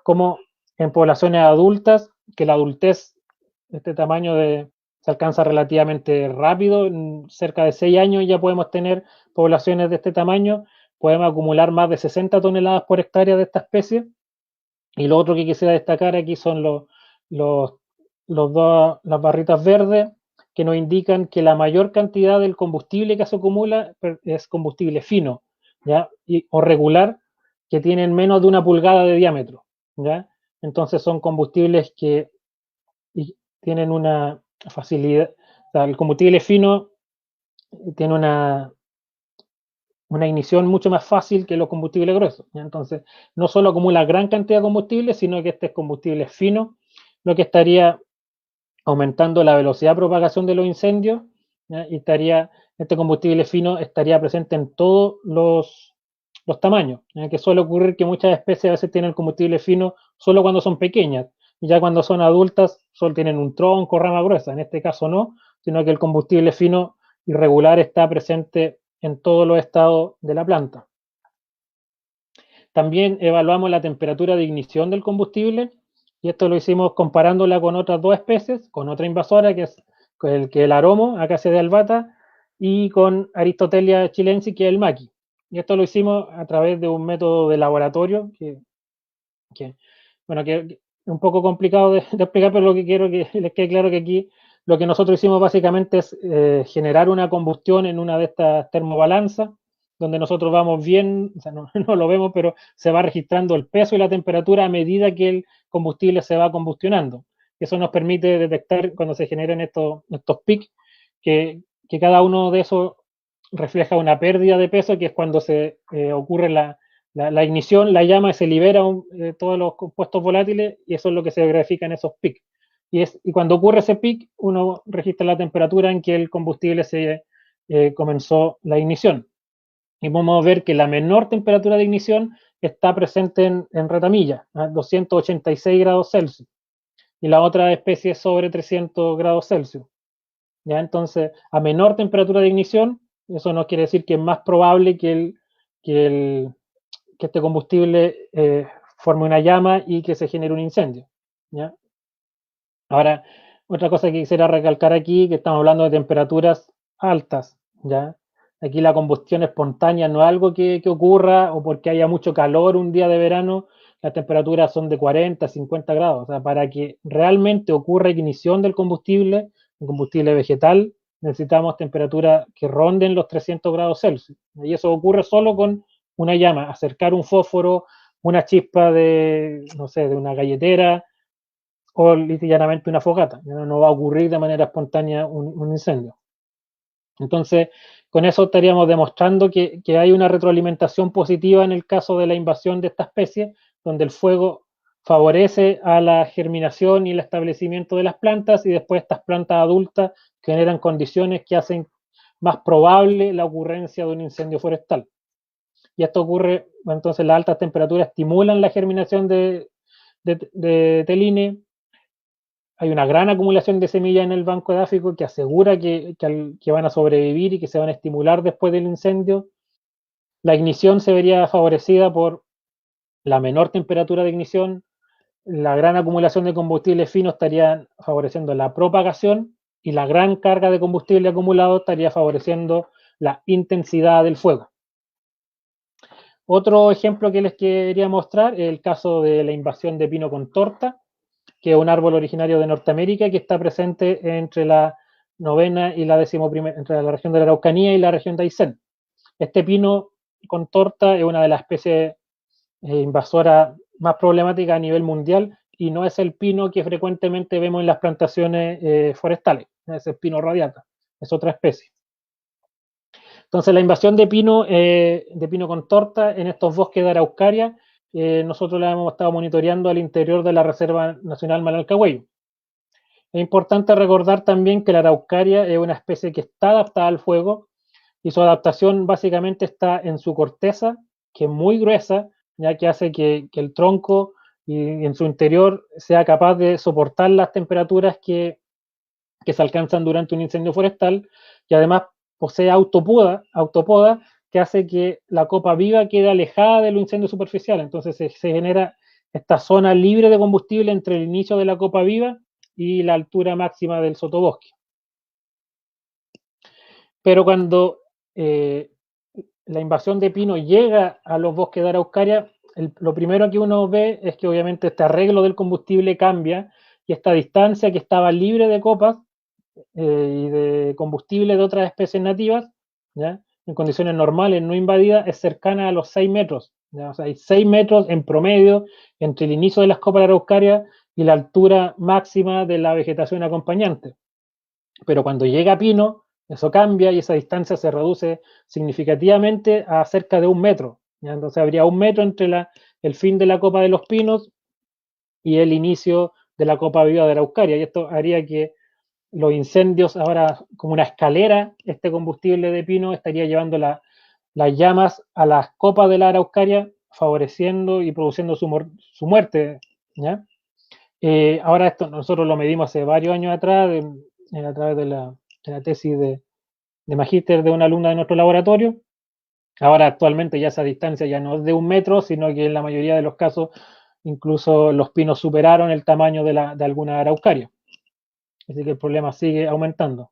como en poblaciones adultas, que la adultez, este tamaño se alcanza relativamente rápido, en cerca de 6 años ya podemos tener poblaciones de este tamaño, podemos acumular más de 60 toneladas por hectárea de esta especie. Y lo otro que quisiera destacar aquí son las barritas verdes, que nos indican que la mayor cantidad del combustible que se acumula es combustible fino, ¿ya? O regular, que tienen menos de 1 pulgada de diámetro, ¿ya? Entonces son combustibles que tienen una facilidad, o sea, el combustible fino tiene una ignición mucho más fácil que los combustibles gruesos, ¿ya? Entonces, no solo acumula gran cantidad de combustible, sino que este es combustible fino, lo que estaría aumentando la velocidad de propagación de los incendios, ¿ya? Y este combustible fino estaría presente en todos los tamaños, que suele ocurrir que muchas especies a veces tienen combustible fino solo cuando son pequeñas, y ya cuando son adultas solo tienen un tronco, rama gruesa. En este caso no, sino que el combustible fino irregular está presente en todos los estados de la planta. También evaluamos la temperatura de ignición del combustible, y esto lo hicimos comparándola con otras dos especies, con otra invasora que es el aromo, Acacia albata, y con Aristotelia chilensis, que es el maqui. Y esto lo hicimos a través de un método de laboratorio que es un poco complicado de explicar, pero lo que quiero que les quede claro que aquí lo que nosotros hicimos básicamente es generar una combustión en una de estas termobalanzas, donde nosotros vamos bien, o sea, no, no lo vemos, pero se va registrando el peso y la temperatura a medida que el combustible se va combustionando. Eso nos permite detectar cuando se generan estos pics, que cada uno de esos refleja una pérdida de peso, que es cuando se ocurre la ignición, la llama, se libera todos los compuestos volátiles, y eso es lo que se grafica en esos pics. Y cuando ocurre ese pic, uno registra la temperatura en que el combustible se comenzó la ignición. Y podemos ver que la menor temperatura de ignición está presente en Retamilla, a 286 grados Celsius, y la otra especie es sobre 300 grados Celsius. ¿Ya? Entonces, a menor temperatura de ignición, eso no quiere decir que es más probable que este combustible forme una llama y que se genere un incendio. ¿Ya? Ahora, otra cosa que quisiera recalcar aquí, que estamos hablando de temperaturas altas, ¿ya? Aquí la combustión espontánea no es algo que ocurra o porque haya mucho calor un día de verano, las temperaturas son de 40, 50 grados. O sea, para que realmente ocurra ignición del combustible, un combustible vegetal, necesitamos temperaturas que ronden los 300 grados Celsius. Y eso ocurre solo con una llama, acercar un fósforo, una chispa de, no sé, de una galletera, o literalmente una fogata. No va a ocurrir de manera espontánea un incendio. Entonces, con eso estaríamos demostrando que hay una retroalimentación positiva en el caso de la invasión de esta especie, donde el fuego favorece a la germinación y el establecimiento de las plantas, y después estas plantas adultas generan condiciones que hacen más probable la ocurrencia de un incendio forestal. Y esto ocurre, entonces las altas temperaturas estimulan la germinación de teline. Hay una gran acumulación de semillas en el banco edáfico que asegura que van a sobrevivir y que se van a estimular después del incendio. La ignición se vería favorecida por la menor temperatura de ignición. La gran acumulación de combustible fino estaría favoreciendo la propagación, y la gran carga de combustible acumulado estaría favoreciendo la intensidad del fuego. Otro ejemplo que les quería mostrar es el caso de la invasión de pino con torta, que es un árbol originario de Norteamérica que está presente entre la novena y la 11ª, entre la región de la Araucanía y la región de Aysén. Este pino con torta es una de las especies invasoras más problemáticas a nivel mundial, y no es el pino que frecuentemente vemos en las plantaciones forestales, es el pino radiata, es otra especie. Entonces, la invasión de pino con torta en estos bosques de araucaria, nosotros la hemos estado monitoreando al interior de la Reserva Nacional Manalcahuello. Es importante recordar también que la araucaria es una especie que está adaptada al fuego, y su adaptación básicamente está en su corteza, que es muy gruesa, ya que hace que el tronco y en su interior sea capaz de soportar las temperaturas que se alcanzan durante un incendio forestal, y además posee autopoda, que hace que la copa viva quede alejada de los incendios superficiales. Entonces se genera esta zona libre de combustible entre el inicio de la copa viva y la altura máxima del sotobosque. Pero cuando la invasión de pino llega a los bosques de araucaria, lo primero que uno ve es que obviamente este arreglo del combustible cambia, y esta distancia que estaba libre de copas y de combustible de otras especies nativas, ¿ya?, en condiciones normales, no invadidas, es cercana a los 6 metros. ¿Ya? O sea, hay 6 metros en promedio entre el inicio de las copas araucarias y la altura máxima de la vegetación acompañante. Pero cuando llega pino, eso cambia y esa distancia se reduce significativamente a cerca de 1 metro. ¿Ya? Entonces habría 1 metro entre el fin de la copa de los pinos y el inicio de la copa viva de araucaria, y esto haría que los incendios ahora, como una escalera, este combustible de pino estaría llevando las llamas a las copas de la araucaria, favoreciendo y produciendo su muerte, ¿ya? Ahora esto nosotros lo medimos hace varios años atrás, a través de la tesis de magíster de una alumna de nuestro laboratorio. Ahora actualmente ya esa distancia ya no es de 1 metro, sino que en la mayoría de los casos incluso los pinos superaron el tamaño de alguna araucaria. Así que el problema sigue aumentando.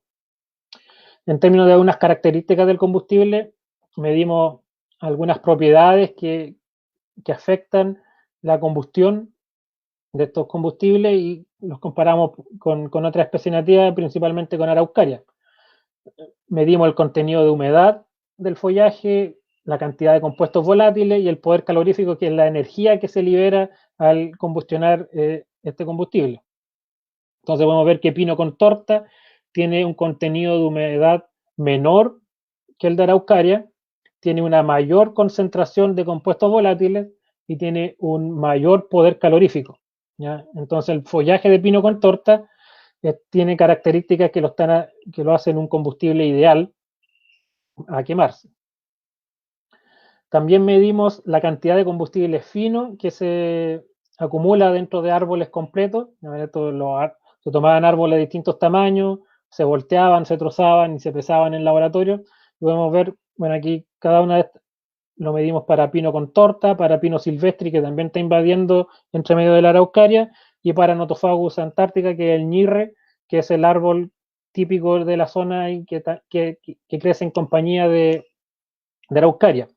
En términos de algunas características del combustible, medimos algunas propiedades que afectan la combustión de estos combustibles y los comparamos con otras especies nativas, principalmente con araucaria. Medimos el contenido de humedad del follaje, la cantidad de compuestos volátiles y el poder calorífico, que es la energía que se libera al combustionar este combustible. Entonces podemos ver que pino con torta tiene un contenido de humedad menor que el de araucaria, tiene una mayor concentración de compuestos volátiles y tiene un mayor poder calorífico, ¿ya? Entonces el follaje de pino con torta tiene características que lo hacen un combustible ideal a quemarse. También medimos la cantidad de combustible fino que se acumula dentro de árboles completos. Se tomaban árboles de distintos tamaños, se volteaban, se trozaban y se pesaban en laboratorio. Y podemos ver, bueno, aquí cada una de estas lo medimos para pino con torta, para pino silvestre, que también está invadiendo entre medio de la araucaria, y para Nothofagus antártica, que es el ñirre, que es el árbol típico de la zona y que crece en compañía de araucaria.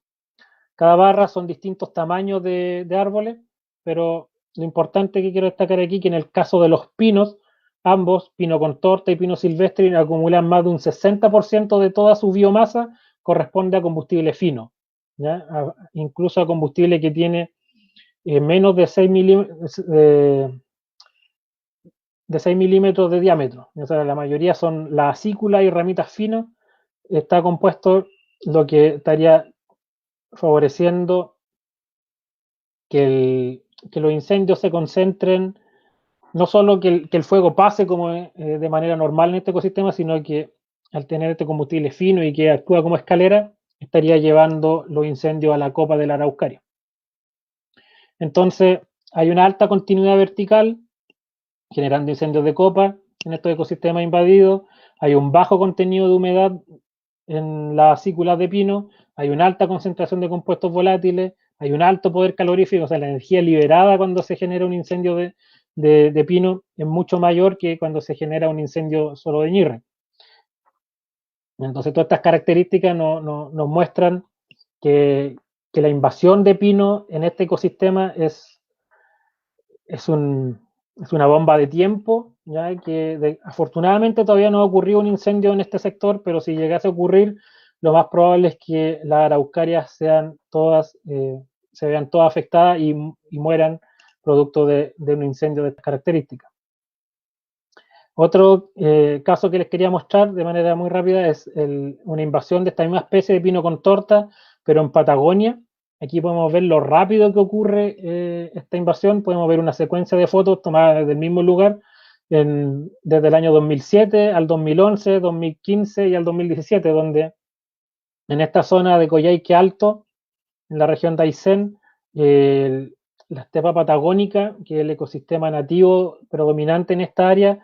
Cada barra son distintos tamaños de árboles, pero lo importante que quiero destacar aquí es que en el caso de los pinos, ambos, pino con torta y pino silvestre, acumulan más de un 60% de toda su biomasa corresponde a combustible fino, ¿ya? Incluso a combustible que tiene menos de 6 milímetros de diámetro. O sea, la mayoría son la acícula y ramitas finas. Está compuesto lo que estaría favoreciendo que los incendios se concentren, no solo que el fuego pase como de manera normal en este ecosistema, sino que al tener este combustible fino y que actúa como escalera, estaría llevando los incendios a la copa de la araucaria. Entonces, hay una alta continuidad vertical generando incendios de copa en estos ecosistemas invadidos, hay un bajo contenido de humedad en las acículas de pino, hay una alta concentración de compuestos volátiles, hay un alto poder calorífico, o sea, la energía liberada cuando se genera un incendio de pino es mucho mayor que cuando se genera un incendio solo de ñirre. Entonces, todas estas características nos muestran que la invasión de pino en este ecosistema es una bomba de tiempo, ya que afortunadamente todavía no ha ocurrido un incendio en este sector, pero si llegase a ocurrir, lo más probable es que las araucarias se vean todas afectadas y mueran producto de un incendio de estas características. Otro caso que les quería mostrar de manera muy rápida es una invasión de esta misma especie de pino con torta, pero en Patagonia. Aquí podemos ver lo rápido que ocurre esta invasión. Podemos ver una secuencia de fotos tomadas desde el mismo lugar desde el año 2007 al 2011, 2015 y al 2017, donde en esta zona de Coyhaique Alto, en la región de Aysén, la estepa patagónica, que es el ecosistema nativo predominante en esta área,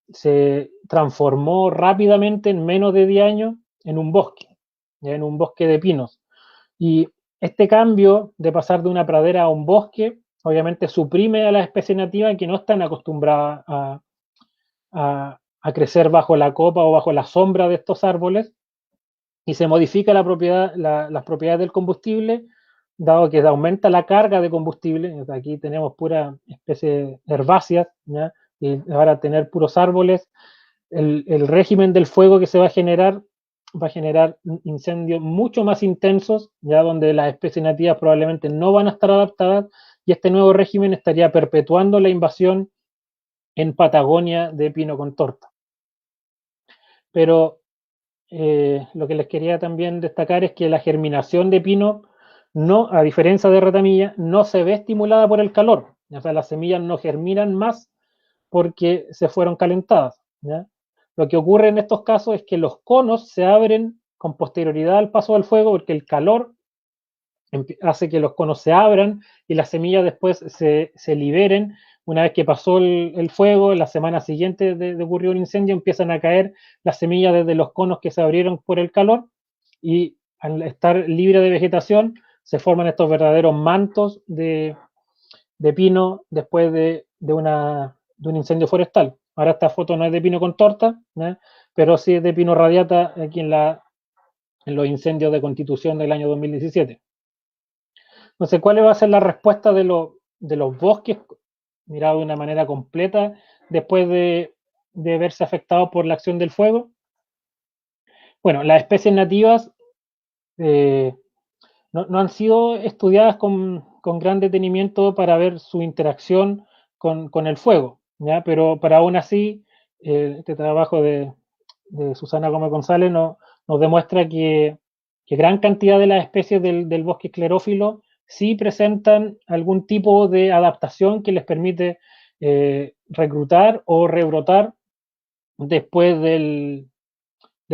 se transformó rápidamente en menos de 10 años en un bosque de pinos. Y este cambio de pasar de una pradera a un bosque, obviamente suprime a las especies nativas que no están acostumbradas a crecer bajo la copa o bajo la sombra de estos árboles, y se modifica las propiedades del combustible, dado que aumenta la carga de combustible. Aquí tenemos puras especies herbáceas, ¿ya? Y ahora tener puros árboles, el régimen del fuego que se va a generar incendios mucho más intensos, ya donde las especies nativas probablemente no van a estar adaptadas, y este nuevo régimen estaría perpetuando la invasión en Patagonia de pino con torta. Pero lo que les quería también destacar es que la germinación de pino, no, a diferencia de retamilla, no se ve estimulada por el calor. O sea, las semillas no germinan más porque se fueron calentadas, ¿ya? Lo que ocurre en estos casos es que los conos se abren con posterioridad al paso del fuego, porque el calor hace que los conos se abran y las semillas después se liberen. Una vez que pasó el fuego, la semana siguiente de ocurrió un incendio, empiezan a caer las semillas desde los conos que se abrieron por el calor, y al estar libre de vegetación se forman estos verdaderos mantos de pino después de un incendio forestal. Ahora esta foto no es de pino con torta, ¿no?, pero sí es de pino radiata aquí en los incendios de Constitución del año 2017. Entonces, ¿cuál va a ser la respuesta de los bosques, mirado de una manera completa, después de verse afectados por la acción del fuego? Bueno, las especies nativas no han sido estudiadas con gran detenimiento para ver su interacción con el fuego, ¿ya? Pero aún así, este trabajo de Susana Gómez González nos demuestra que gran cantidad de las especies del bosque esclerófilo sí presentan algún tipo de adaptación que les permite reclutar o rebrotar después del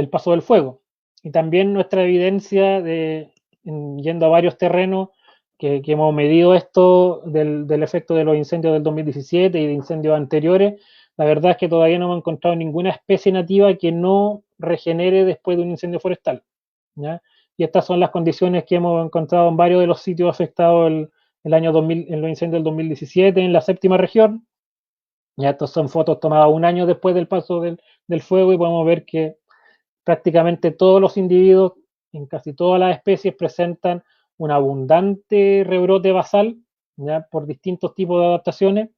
paso del fuego. Y también nuestra evidencia yendo a varios terrenos que hemos medido esto del efecto de los incendios del 2017 y de incendios anteriores, la verdad es que todavía no hemos encontrado ninguna especie nativa que no regenere después de un incendio forestal, ¿ya? Y estas son las condiciones que hemos encontrado en varios de los sitios afectados el año 2000, en los incendios del 2017 en la séptima región. Ya estos son fotos tomadas un año después del paso del fuego, y podemos ver que prácticamente todos los individuos en casi todas las especies presentan un abundante rebrote basal, ¿ya?, por distintos tipos de adaptaciones,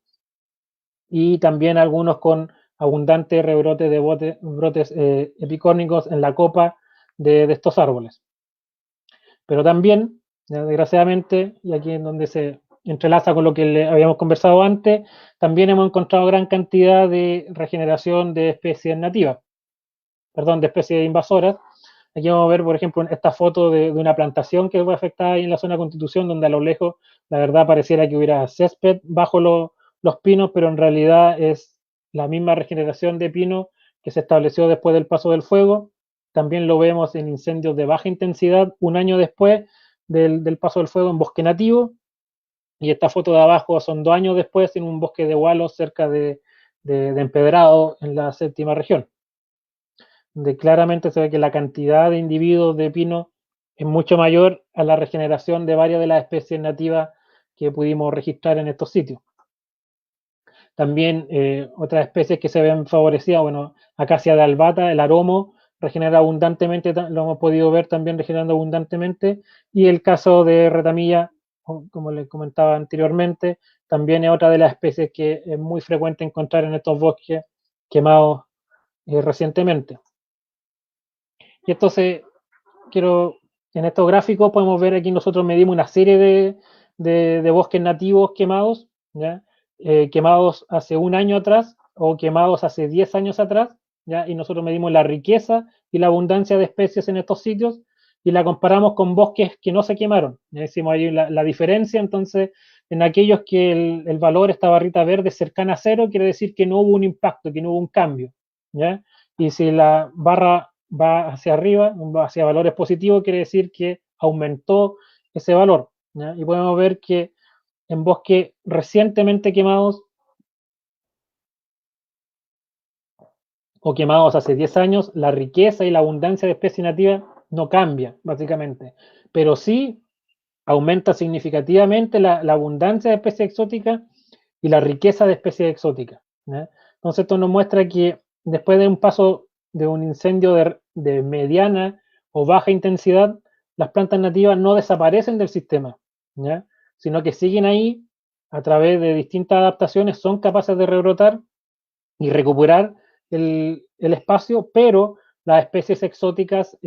y también algunos con abundante rebrote de brotes epicórnicos en la copa de estos árboles. Pero también, ¿ya?, desgraciadamente, y aquí en donde se entrelaza con lo que habíamos conversado antes, también hemos encontrado gran cantidad de regeneración de especies nativas, de especies invasoras. Aquí vamos a ver, por ejemplo, esta foto de una plantación que fue afectada ahí en la zona de Constitución, donde a lo lejos, la verdad, pareciera que hubiera césped bajo los pinos, pero en realidad es la misma regeneración de pino que se estableció después del paso del fuego. También lo vemos en incendios de baja intensidad un año después del paso del fuego en bosque nativo. Y esta foto de abajo son 2 años después en un bosque de Hualos cerca de Empedrado en la séptima región, donde claramente se ve que la cantidad de individuos de pino es mucho mayor a la regeneración de varias de las especies nativas que pudimos registrar en estos sitios. También otras especies que se ven favorecidas, bueno, acacia de albata, el aromo, regenera abundantemente, lo hemos podido ver también regenerando abundantemente, y el caso de retamilla, como les comentaba anteriormente, también es otra de las especies que es muy frecuente encontrar en estos bosques quemados recientemente. Y entonces, en estos gráficos podemos ver aquí nosotros medimos una serie de bosques nativos quemados, ¿ya? Quemados hace un año atrás o quemados hace 10 años atrás, ¿ya? Y nosotros medimos la riqueza y la abundancia de especies en estos sitios y la comparamos con bosques que no se quemaron. Ya decimos ahí la diferencia. Entonces, en aquellos que el valor, esta barrita verde cercana a cero, quiere decir que no hubo un impacto, que no hubo un cambio, ¿ya? Y si la barra va hacia arriba, hacia valores positivos, quiere decir que aumentó ese valor, ¿ya? Y podemos ver que en bosques recientemente quemados o quemados hace 10 años, la riqueza y la abundancia de especies nativas no cambia, básicamente, pero sí aumenta significativamente la abundancia de especies exóticas y la riqueza de especies exóticas, ¿ya? Entonces esto nos muestra que después de un paso de un incendio de mediana o baja intensidad, las plantas nativas no desaparecen del sistema, ¿ya?, sino que siguen ahí a través de distintas adaptaciones, son capaces de rebrotar y recuperar el espacio, pero las especies exóticas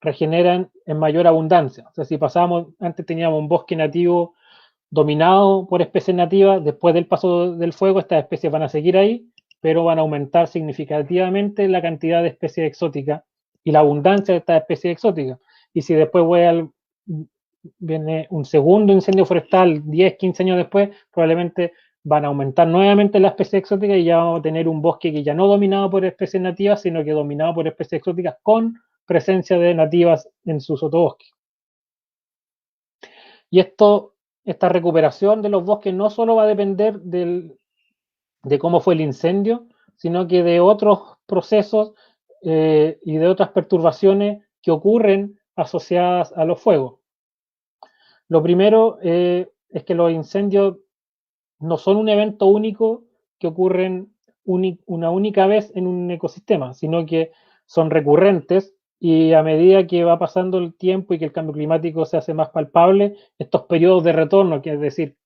regeneran en mayor abundancia. O sea, si antes teníamos un bosque nativo dominado por especies nativas, después del paso del fuego estas especies van a seguir ahí, pero van a aumentar significativamente la cantidad de especies exóticas y la abundancia de estas especies exóticas. Y si después viene un segundo incendio forestal 10, 15 años después, probablemente van a aumentar nuevamente las especies exóticas y ya vamos a tener un bosque que ya no dominado por especies nativas, sino que dominado por especies exóticas con presencia de nativas en su sotobosque. Y esta recuperación de los bosques no solo va a depender de cómo fue el incendio, sino que de otros procesos y de otras perturbaciones que ocurren asociadas a los fuegos. Lo primero es que los incendios no son un evento único que ocurren una única vez en un ecosistema, sino que son recurrentes y a medida que va pasando el tiempo y que el cambio climático se hace más palpable, estos periodos de retorno, que es decir,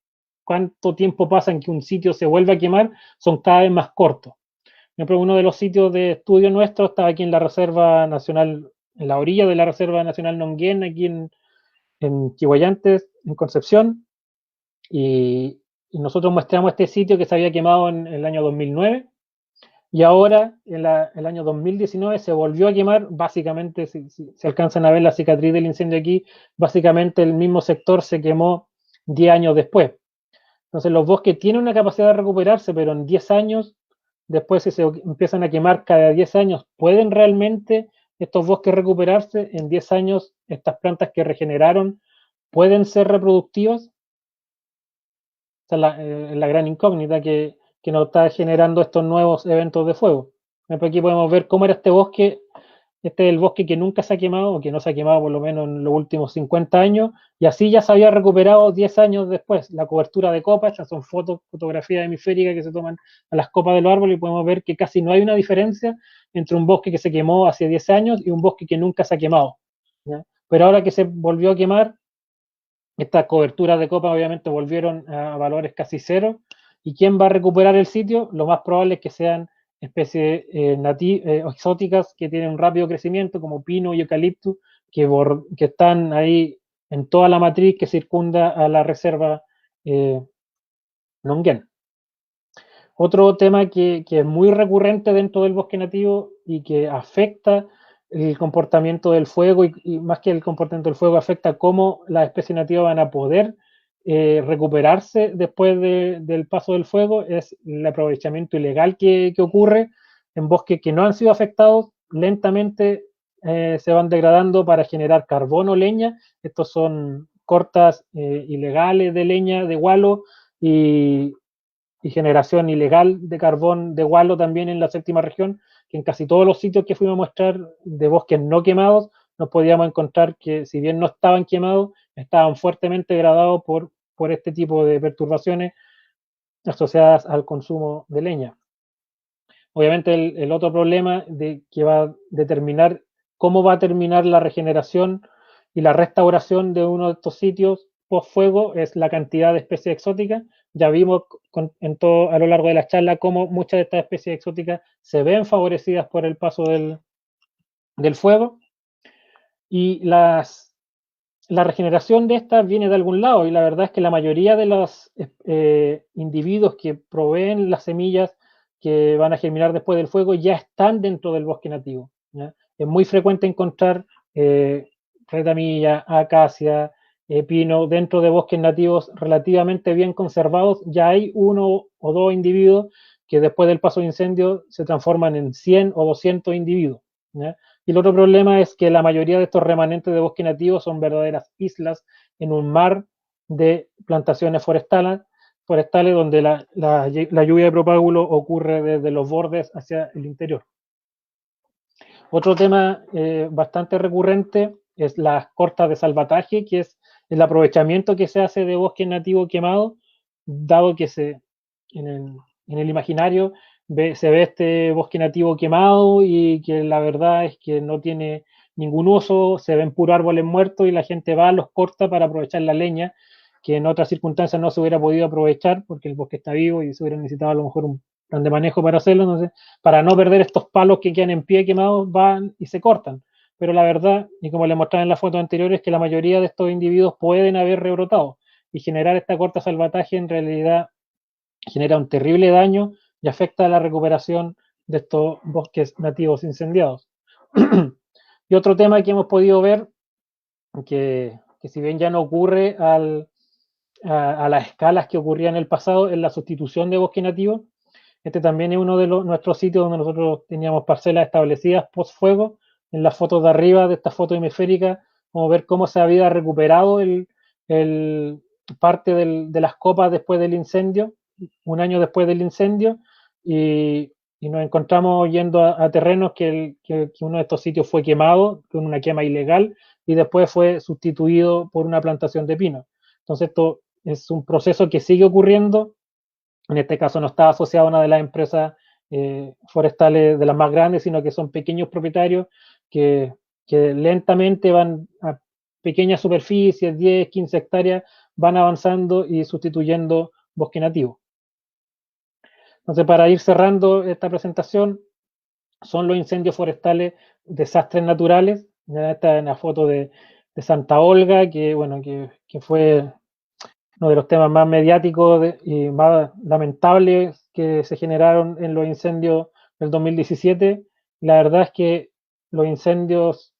cuánto tiempo pasa en que un sitio se vuelve a quemar, son cada vez más cortos. Por ejemplo, uno de los sitios de estudio nuestro estaba aquí en la Reserva Nacional, en la orilla de la Reserva Nacional Nonguén, aquí en Chihuayantes, en Concepción, y nosotros muestramos este sitio que se había quemado en el año 2009 y ahora en el año 2019 se volvió a quemar, básicamente, si alcanzan a ver la cicatriz del incendio aquí, básicamente el mismo sector se quemó 10 años después. Entonces los bosques tienen una capacidad de recuperarse, pero en 10 años, después si se empiezan a quemar cada 10 años, ¿pueden realmente estos bosques recuperarse? En 10 años, estas plantas que regeneraron, ¿pueden ser reproductivas? Esa es la gran incógnita que nos está generando estos nuevos eventos de fuego. Aquí podemos ver cómo era este bosque. Este es el bosque que nunca se ha quemado, o que no se ha quemado por lo menos en los últimos 50 años, y así ya se había recuperado 10 años después. La cobertura de copas, estas son fotografías hemisféricas que se toman a las copas de los árboles, y podemos ver que casi no hay una diferencia entre un bosque que se quemó hace 10 años y un bosque que nunca se ha quemado, ¿ya? Pero ahora que se volvió a quemar, estas coberturas de copa obviamente volvieron a valores casi cero. ¿Y quién va a recuperar el sitio? Lo más probable es que sean especies exóticas que tienen un rápido crecimiento, como pino y eucalipto, que están ahí en toda la matriz que circunda a la reserva Nonguén. Otro tema que es muy recurrente dentro del bosque nativo y que afecta el comportamiento del fuego y más que el comportamiento del fuego afecta cómo las especies nativas van a poder recuperarse después del paso del fuego, es el aprovechamiento ilegal que ocurre en bosques que no han sido afectados, lentamente se van degradando para generar carbón o leña. Estos son cortas ilegales de leña, de gualo y generación ilegal de carbón de gualo también en la séptima región, que en casi todos los sitios que fuimos a mostrar de bosques no quemados, nos podíamos encontrar que si bien no estaban quemados, estaban fuertemente degradados por este tipo de perturbaciones asociadas al consumo de leña. Obviamente el otro problema que va a determinar cómo va a terminar la regeneración y la restauración de uno de estos sitios post fuego es la cantidad de especies exóticas. Ya vimos a lo largo de la charla cómo muchas de estas especies exóticas se ven favorecidas por el paso del fuego y la regeneración de estas viene de algún lado y la verdad es que la mayoría de los individuos que proveen las semillas que van a germinar después del fuego ya están dentro del bosque nativo, ¿ya? Es muy frecuente encontrar retamilla, acacia, pino dentro de bosques nativos relativamente bien conservados. Ya hay uno o dos individuos que después del paso de incendio se transforman en 100 o 200 individuos, ¿ya? Y el otro problema es que la mayoría de estos remanentes de bosque nativo son verdaderas islas en un mar de plantaciones forestales donde la lluvia de propágulo ocurre desde los bordes hacia el interior. Otro tema bastante recurrente es las cortas de salvataje, que es el aprovechamiento que se hace de bosque nativo quemado, dado que en el imaginario se ve este bosque nativo quemado y que la verdad es que no tiene ningún uso, se ven puros árboles muertos y la gente va, los corta para aprovechar la leña, que en otras circunstancias no se hubiera podido aprovechar porque el bosque está vivo y se hubiera necesitado a lo mejor un plan de manejo para hacerlo. Entonces, para no perder estos palos que quedan en pie quemados, van y se cortan. Pero la verdad, y como les mostraba en las fotos anteriores, es que la mayoría de estos individuos pueden haber rebrotado y generar esta corta salvataje en realidad genera un terrible daño y afecta a la recuperación de estos bosques nativos incendiados. Y otro tema que hemos podido ver, que si bien ya no ocurre a las escalas que ocurrían en el pasado en la sustitución de bosque nativo. Este también es uno de nuestros sitios donde nosotros teníamos parcelas establecidas post fuego. En las fotos de arriba de esta foto hemisférica, como ver cómo se había recuperado parte de las copas después del incendio, un año después del incendio, y nos encontramos yendo a terrenos que uno de estos sitios fue quemado con una quema ilegal y después fue sustituido por una plantación de pino. Entonces esto es un proceso que sigue ocurriendo. En este caso no está asociado a una de las empresas forestales de las más grandes, sino que son pequeños propietarios que lentamente van a pequeñas superficies, 10, 15 hectáreas, van avanzando y sustituyendo bosque nativo. Entonces, para ir cerrando esta presentación, son los incendios forestales desastres naturales. Ya está en la foto de Santa Olga, que, bueno, que fue uno de los temas más mediáticos y más lamentables que se generaron en los incendios del 2017. La verdad es que los incendios,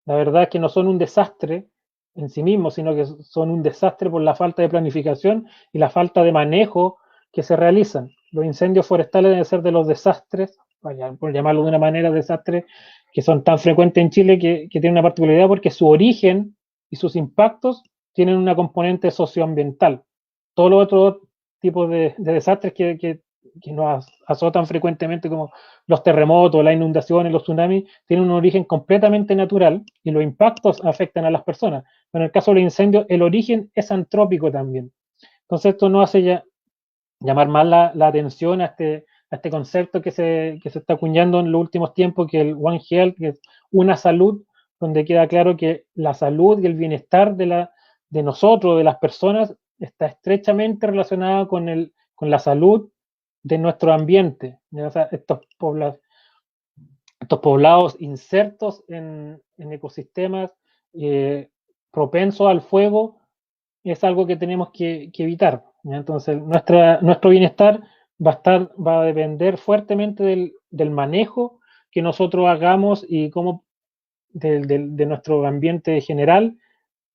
la verdad es que no son un desastre en sí mismos, sino que son un desastre por la falta de planificación y la falta de manejo que se realizan. Los incendios forestales deben ser de los desastres, por llamarlo de una manera, desastres que son tan frecuentes en Chile que tienen una particularidad porque su origen y sus impactos tienen una componente socioambiental. Todos los otros tipos de desastres que nos azotan frecuentemente, como los terremotos, las inundaciones, los tsunamis, tienen un origen completamente natural y los impactos afectan a las personas. Pero en el caso de los incendios, el origen es antrópico también. Entonces esto nos hace llamar más la atención a este concepto que se está acuñando en los últimos tiempos, que es el One Health, que es una salud, donde queda claro que la salud y el bienestar de nosotros, de las personas, está estrechamente relacionada con la salud de nuestro ambiente. O sea, estos poblados insertos en ecosistemas propensos al fuego es algo que tenemos que evitar. ¿Ya? Entonces, nuestro bienestar va a depender fuertemente del manejo que nosotros hagamos y cómo de nuestro ambiente general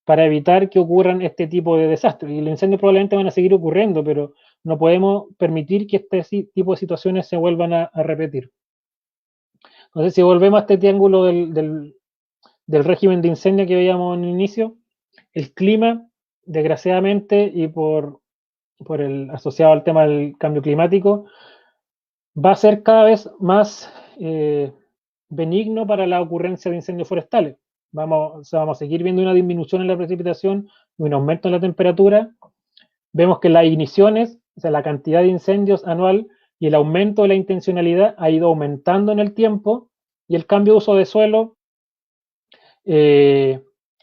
para evitar que ocurran este tipo de desastres. Y los incendios probablemente van a seguir ocurriendo, pero no podemos permitir que este tipo de situaciones se vuelvan a repetir. Entonces, si volvemos a este triángulo del régimen de incendio que veíamos en el inicio, el clima, desgraciadamente, y por el asociado al tema del cambio climático, va a ser cada vez más benigno para la ocurrencia de incendios forestales. Vamos a seguir viendo una disminución en la precipitación y un aumento en la temperatura. Vemos que las igniciones, o sea, la cantidad de incendios anual y el aumento de la intencionalidad ha ido aumentando en el tiempo, y el cambio de uso de suelo,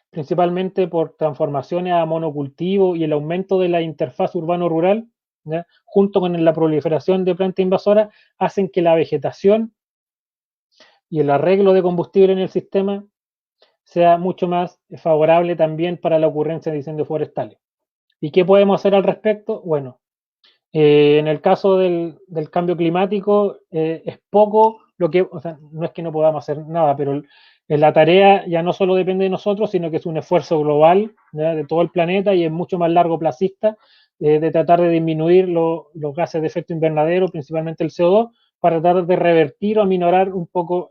principalmente por transformaciones a monocultivo y el aumento de la interfaz urbano-rural, ¿ya? Junto con la proliferación de plantas invasoras, hacen que la vegetación y el arreglo de combustible en el sistema sea mucho más favorable también para la ocurrencia de incendios forestales. ¿Y qué podemos hacer al respecto? Bueno, en el caso del cambio climático, es poco lo que, o sea, no es que no podamos hacer nada, pero la tarea ya no solo depende de nosotros, sino que es un esfuerzo global, ¿ya?, de todo el planeta, y es mucho más largo plazista, de tratar de disminuir los gases de efecto invernadero, principalmente el CO2, para tratar de revertir o aminorar un poco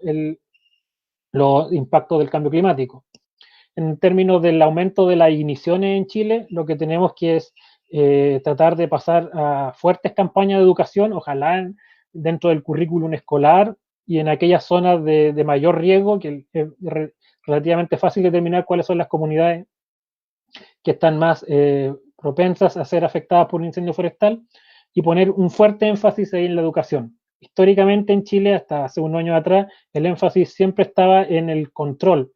los impactos del cambio climático. En términos del aumento de las igniciones en Chile, lo que tenemos que es tratar de pasar a fuertes campañas de educación, ojalá dentro del currículum escolar y en aquellas zonas de mayor riesgo, que es relativamente fácil determinar cuáles son las comunidades que están más propensas a ser afectadas por un incendio forestal, y poner un fuerte énfasis ahí en la educación. Históricamente en Chile, hasta hace unos años atrás, el énfasis siempre estaba en el control.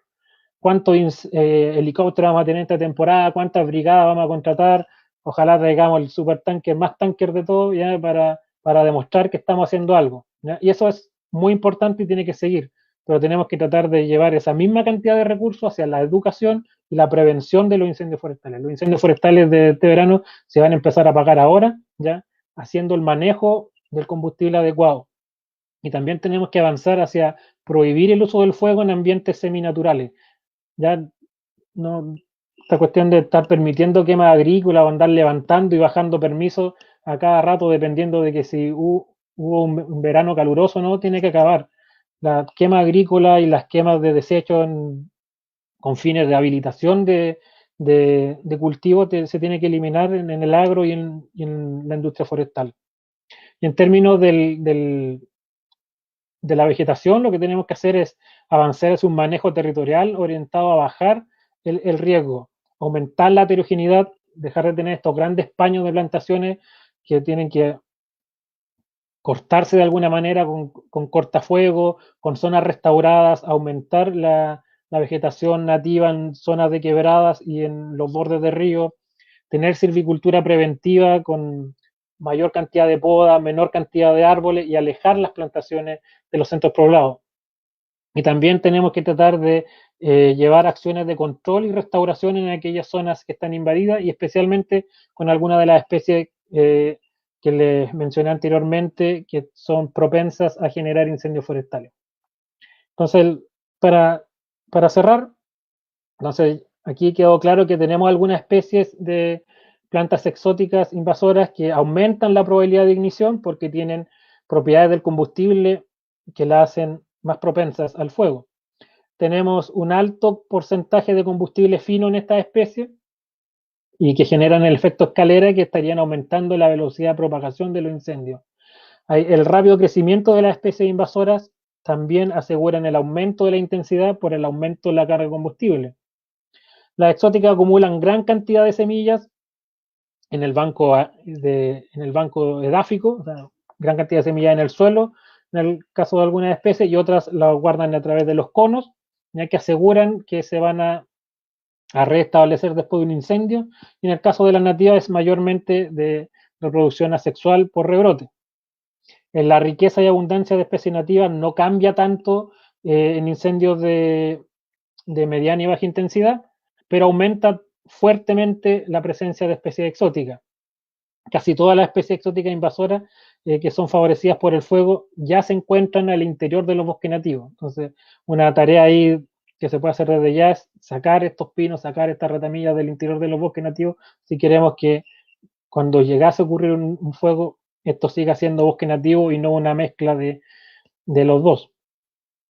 ¿Cuántos helicópteros vamos a tener esta temporada? ¿Cuántas brigadas vamos a contratar? Ojalá traigamos el supertanker más tanker de todo, ¿ya?, para demostrar que estamos haciendo algo, ¿ya? Y eso es muy importante y tiene que seguir, pero tenemos que tratar de llevar esa misma cantidad de recursos hacia la educación y la prevención de los incendios forestales. Los incendios forestales de este verano se van a empezar a apagar ahora, ¿ya?, haciendo el manejo del combustible adecuado. Y también tenemos que avanzar hacia prohibir el uso del fuego en ambientes seminaturales. Ya no, esta cuestión de estar permitiendo quema agrícola o andar levantando y bajando permisos a cada rato, dependiendo de que si hubo un verano caluroso o no, tiene que acabar. La quema agrícola y las quemas de desechos con fines de habilitación de cultivos se tiene que eliminar en el agro y en la industria forestal. Y en términos de la vegetación, lo que tenemos que hacer es avanzar hacia un manejo territorial orientado a bajar el riesgo, aumentar la heterogeneidad, dejar de tener estos grandes paños de plantaciones que tienen que cortarse de alguna manera con cortafuegos, con zonas restauradas, aumentar la vegetación nativa en zonas de quebradas y en los bordes de ríos, tener silvicultura preventiva con mayor cantidad de poda, menor cantidad de árboles y alejar las plantaciones de los centros poblados. Y también tenemos que tratar de llevar acciones de control y restauración en aquellas zonas que están invadidas y especialmente con algunas de las especies que les mencioné anteriormente que son propensas a generar incendios forestales. Entonces, para cerrar, entonces aquí quedó claro que tenemos algunas especies de plantas exóticas invasoras que aumentan la probabilidad de ignición porque tienen propiedades del combustible que la hacen más propensas al fuego. Tenemos un alto porcentaje de combustible fino en estas especies y que generan el efecto escalera que estarían aumentando la velocidad de propagación de los incendios. El rápido crecimiento de las especies invasoras también aseguran el aumento de la intensidad por el aumento de la carga de combustible. Las exóticas acumulan gran cantidad de semillas en el banco edáfico, o sea, gran cantidad de semillas en el suelo, en el caso de algunas especies, y otras las guardan a través de los conos, ya que aseguran que se van a restablecer después de un incendio, y en el caso de las nativas es mayormente de reproducción asexual por rebrote. En la riqueza y abundancia de especies nativas no cambia tanto en incendios de mediana y baja intensidad, pero aumenta fuertemente la presencia de especies exóticas. Casi todas las especies exóticas invasoras que son favorecidas por el fuego ya se encuentran al interior de los bosques nativos. Entonces, una tarea ahí que se puede hacer desde ya es sacar estos pinos, sacar estas ratamillas del interior de los bosques nativos si queremos que cuando llegase a ocurrir un fuego, esto siga siendo bosque nativo y no una mezcla de los dos.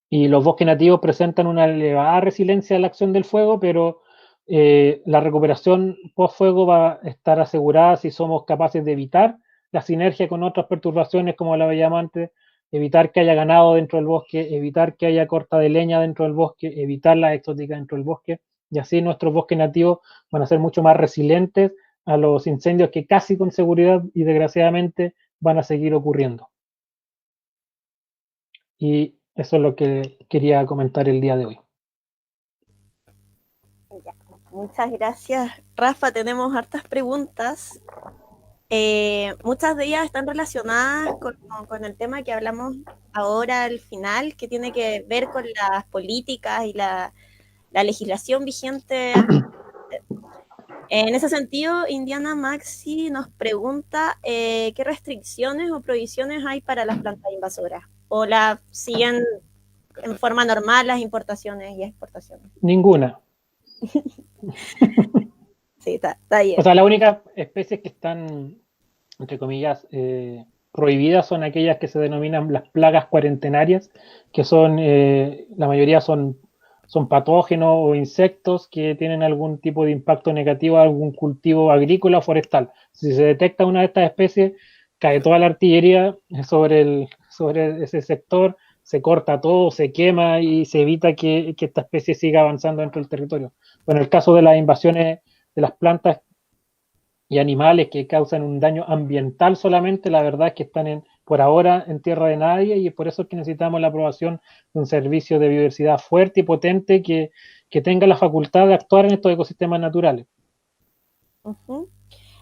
Y los bosques nativos presentan una elevada resiliencia a la acción del fuego, pero la recuperación post-fuego va a estar asegurada si somos capaces de evitar la sinergia con otras perturbaciones, como la veíamos antes, evitar que haya ganado dentro del bosque, evitar que haya corta de leña dentro del bosque, evitar la exótica dentro del bosque, y así nuestros bosques nativos van a ser mucho más resilientes a los incendios que casi con seguridad y desgraciadamente van a seguir ocurriendo. Y eso es lo que quería comentar el día de hoy. Ya. Muchas gracias, Rafa. Tenemos hartas preguntas. Muchas de ellas están relacionadas con el tema que hablamos ahora al final, que tiene que ver con las políticas y la legislación vigente. En ese sentido, Indiana Maxi nos pregunta qué restricciones o prohibiciones hay para las plantas invasoras, o la siguen en forma normal las importaciones y exportaciones. Ninguna. Sí, está bien. O sea, las únicas especies que están, entre comillas, prohibidas son aquellas que se denominan las plagas cuarentenarias, que son, la mayoría son patógenos o insectos que tienen algún tipo de impacto negativo a algún cultivo agrícola o forestal. Si se detecta una de estas especies, cae toda la artillería sobre ese sector, se corta todo, se quema y se evita que esta especie siga avanzando dentro del territorio. Bueno, en el caso de las invasiones de las plantas y animales que causan un daño ambiental solamente, la verdad es que están por ahora en tierra de nadie y es por eso que necesitamos la aprobación de un servicio de biodiversidad fuerte y potente que tenga la facultad de actuar en estos ecosistemas naturales.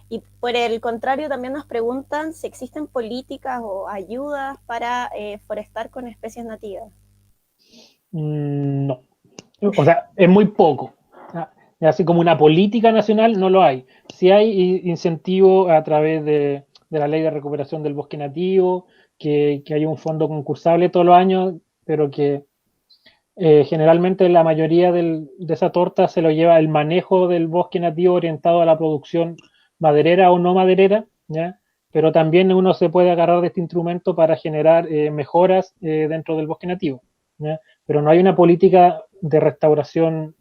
Y por el contrario, también nos preguntan si existen políticas o ayudas para forestar con especies nativas. No. O sea, es muy poco. Así como una política nacional no lo hay. Sí hay incentivo a través de la ley de recuperación del bosque nativo, que hay un fondo concursable todos los años, pero que generalmente la mayoría de esa torta se lo lleva el manejo del bosque nativo orientado a la producción maderera o no maderera, ¿ya? Pero también uno se puede agarrar de este instrumento para generar mejoras dentro del bosque nativo, ¿ya? Pero no hay una política de restauración